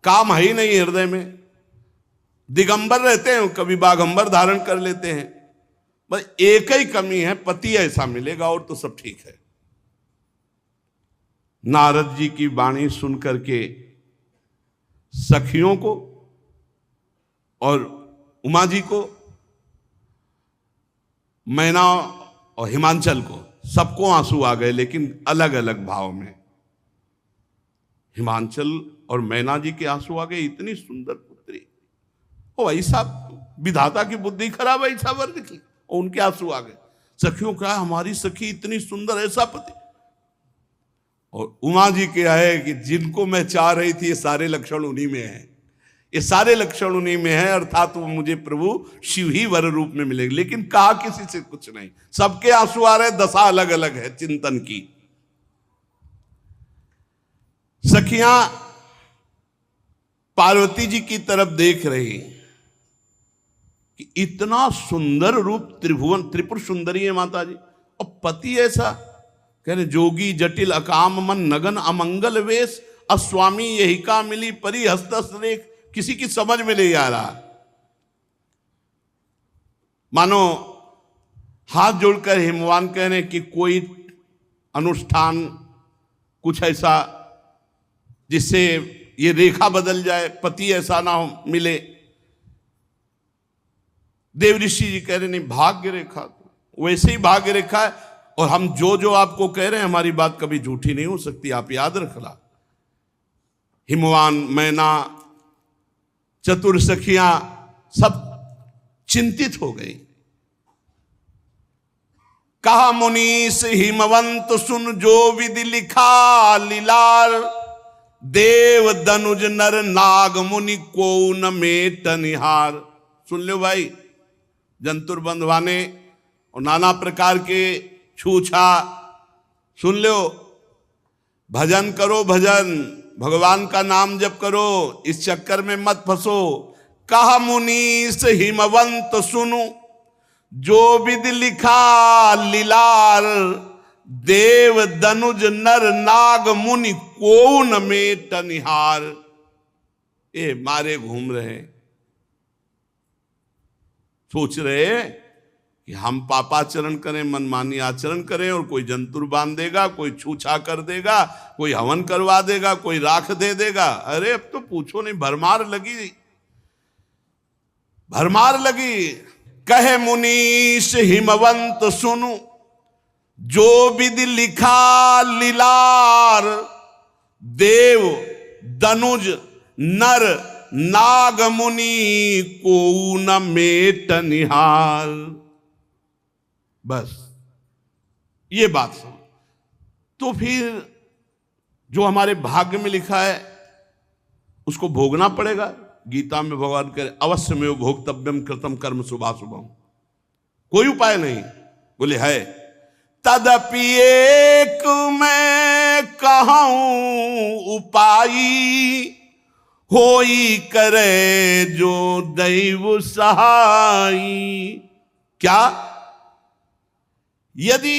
काम है ही नहीं हृदय में, दिगंबर रहते हैं, कभी बागंबर धारण कर लेते हैं। बस एक ही कमी है, पति ऐसा मिलेगा और तो सब ठीक है। नारद जी की वाणी सुन करके सखियों को और उमा जी को, मैना और हिमांचल को, सबको आंसू आ गए, लेकिन अलग अलग भाव में। हिमांचल और मैना जी के आंसू आ गए, इतनी सुंदर पुत्री, ओ ऐसा विधाता की बुद्धि खराब, ऐसा वर निकली, और उनके आंसू आ गए। सखियों का, हमारी सखी इतनी सुंदर, ऐसा पति। और उमा जी क्या है कि जिनको मैं चाह रही थी, ये सारे लक्षण उन्हीं में है, ये सारे लक्षण उन्हीं में है, अर्थात वो मुझे प्रभु शिव ही वर रूप में मिलेंगे। लेकिन कहा किसी से कुछ नहीं, सबके आंसू आ रहे, दशा अलग अलग है चिंतन की। सखियां पार्वती जी की तरफ देख रही कि इतना सुंदर रूप, त्रिभुवन त्रिपुर सुंदरी है माता जी, और पति ऐसा, कह रहे जोगी जटिल अकाम मन नगन अमंगल वेश, अस्वामी यही का मिली परी हस्तरेख। किसी की समझ में नहीं आ रहा, मानो हाथ जोड़कर हिमवान कह रहे कि कोई अनुष्ठान, कुछ ऐसा जिससे ये रेखा बदल जाए, पति ऐसा ना हो मिले। देव ऋषि जी कह रहे नहीं, भाग्य रेखा तो वैसे ही भाग्य रेखा है, और हम जो जो आपको कह रहे हैं, हमारी बात कभी झूठी नहीं हो सकती, आप याद रखना। हिमवान, मैना, चतुर सखियां सब चिंतित हो गई। कहा मुनीस हिमवंत सुन, जो विधि लिखा लीलार, देव दनुज नर नाग मुनि को न मेट निहार। सुन लो भाई, जंतुर बंधवाने और नाना प्रकार के छूछा, सुन लो, भजन करो, भजन, भगवान का नाम जप करो, इस चक्कर में मत फंसो। कहा मुनीस हिमवंत सुनु, जो विधि लिखा लीलार, देव दनुज नर नाग मुनि को न मेट निहार। ए मारे घूम रहे, सोच रहे कि हम पापाचरण करें, मनमानी आचरण करें, और कोई जंतुर बांध देगा, कोई छूछा कर देगा, कोई हवन करवा देगा, कोई राख दे देगा। अरे अब तो पूछो नहीं, भरमार लगी, भरमार लगी। कहे मुनीश हिमवंत सुनु, जो विधि लिखा लीलार, देव दनुज नर नाग मुनि को न मेट निहार। बस ये बात सुन, तो फिर जो हमारे भाग्य में लिखा है उसको भोगना पड़ेगा। गीता में भगवान कह रहे अवश्य में भोक्तव्यम कृतम कर्म शुभाशुभम, कोई उपाय नहीं। बोले है, तदपि एक मैं कहूं उपाई, होई करे जो दैव सहाई। क्या? यदि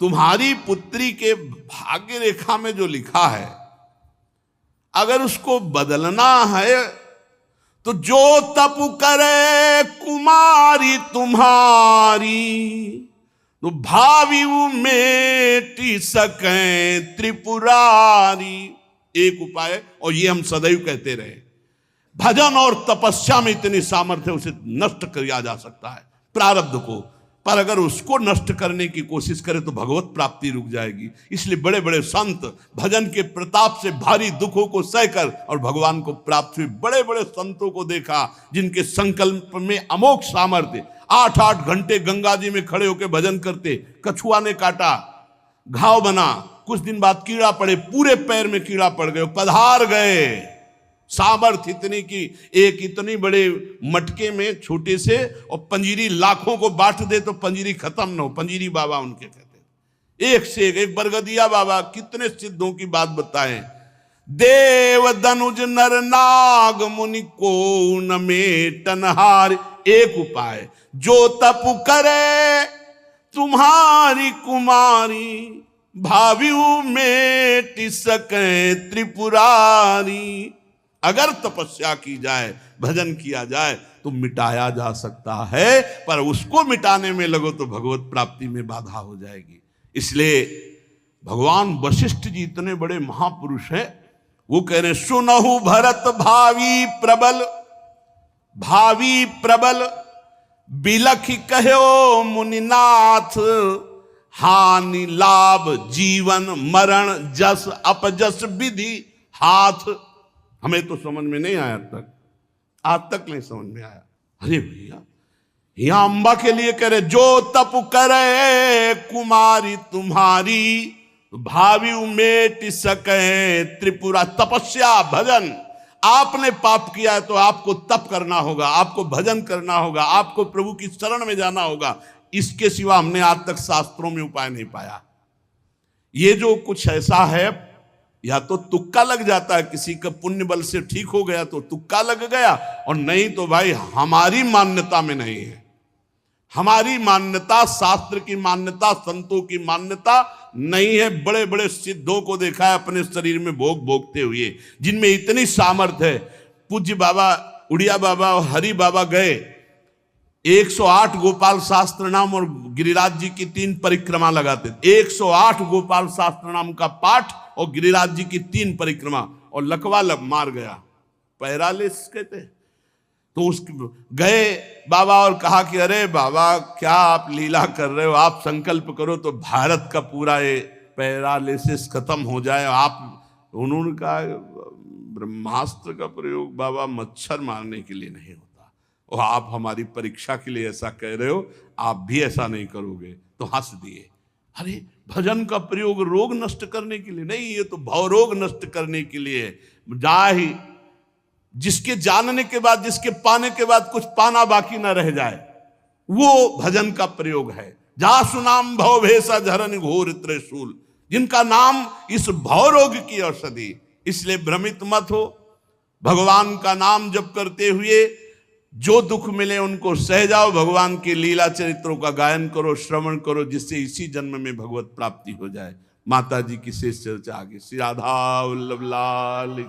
तुम्हारी पुत्री के भाग्य रेखा में जो लिखा है, अगर उसको बदलना है तो जो तप करे कुमारी तुम्हारी, तो भावी मेटी सके त्रिपुरारी। एक उपाय, और ये हम सदैव कहते रहे, भजन और तपस्या में इतनी सामर्थ्य, उसे नष्ट किया जा सकता है प्रारब्ध को, पर अगर उसको नष्ट करने की कोशिश करे तो भगवत प्राप्ति रुक जाएगी। इसलिए बड़े बड़े संत भजन के प्रताप से भारी दुखों को सहकर और भगवान को प्राप्त हुए। बड़े बड़े संतों को देखा जिनके संकल्प में अमोघ सामर्थ्य, 8-8 घंटे गंगा जी में खड़े होकर भजन करते, कछुआ ने काटा, घाव बना, कुछ दिन बाद कीड़ा पड़े, पूरे पैर में कीड़ा पड़ गए, पधार गए। सामर्थ्य इतनी की एक इतनी बड़े मटके में छोटे से, और पंजीरी लाखों को बांट दे तो पंजीरी खत्म न हो। पंजीरी बाबा उनके कहते, एक से एक बरगदिया बाबा, कितने सिद्धों की बात बताएं। देव दनुज नर नाग मुनि को न मेटन हार। एक उपाय, जो तप करे तुम्हारी कुमारी, भावियु मेट सके त्रिपुरारी। अगर तपस्या की जाए, भजन किया जाए तो मिटाया जा सकता है, पर उसको मिटाने में लगो तो भगवत प्राप्ति में बाधा हो जाएगी। इसलिए भगवान वशिष्ठ जी इतने बड़े महापुरुष हैं, वो कह रहे सुनहु भरत भावी प्रबल, भावी प्रबल बिलखि कहो मुनिनाथ, हानि लाभ जीवन मरण जस अपजस विधि हाथ। हमें तो समझ में नहीं आया तक, आज तक नहीं समझ में आया। अरे भैया, यहां अंबा के लिए कह रहे जो तप करे कुमारी तुम्हारी, भावी उमेट सके त्रिपुरा। तपस्या भजन, आपने पाप किया है तो आपको तप करना होगा, आपको भजन करना होगा, आपको प्रभु की शरण में जाना होगा। इसके सिवा हमने आज तक शास्त्रों में उपाय नहीं पाया। ये जो कुछ ऐसा है, या तो तुक्का लग जाता है, किसी का पुण्य बल से ठीक हो गया तो तुक्का लग गया, और नहीं तो भाई हमारी मान्यता में नहीं है। हमारी मान्यता, शास्त्र की मान्यता, संतों की मान्यता नहीं है। बड़े बड़े सिद्धों को देखा है अपने शरीर में भोग भोगते हुए, जिनमें इतनी सामर्थ्य है। पूज्य बाबा उड़िया बाबा और हरि बाबा गए, 108 गोपाल शास्त्र नाम और गिरिराज जी की 3 परिक्रमा लगाते। 108 गोपाल शास्त्र नाम का पाठ और गिरिराज जी की 3 परिक्रमा, और लकवा मार गया, पैरालिस कहते। तो उस गए बाबा और कहा कि अरे बाबा क्या आप लीला कर रहे हो, आप संकल्प करो तो भारत का पूरा ये पैरालिसिस खत्म हो जाए। आप, उन्होंने कहा ब्रह्मास्त्र का प्रयोग बाबा मच्छर मारने के लिए नहीं होता, और आप हमारी परीक्षा के लिए ऐसा कह रहे हो, आप भी ऐसा नहीं करोगे। तो हंस दिए। अरे भजन का प्रयोग रोग नष्ट करने के लिए नहीं, ये तो भवरोग नष्ट करने के लिए है। जाहि जिसके जानने के बाद, जिसके पाने के बाद कुछ पाना बाकी ना रह जाए, वो भजन का प्रयोग है। जा सुनाम भव भेषा झरन घोर त्रिशूल, जिनका नाम इस भवरोग की औषधि। इसलिए भ्रमित मत हो, भगवान का नाम जप करते हुए जो दुख मिले उनको सह जाओ। भगवान के लीला चरित्रों का गायन करो, श्रवण करो, जिससे इसी जन्म में भगवत प्राप्ति हो जाए। माता जी की शेष चर्चा आगे। श्री राधा वल्लभ लाल।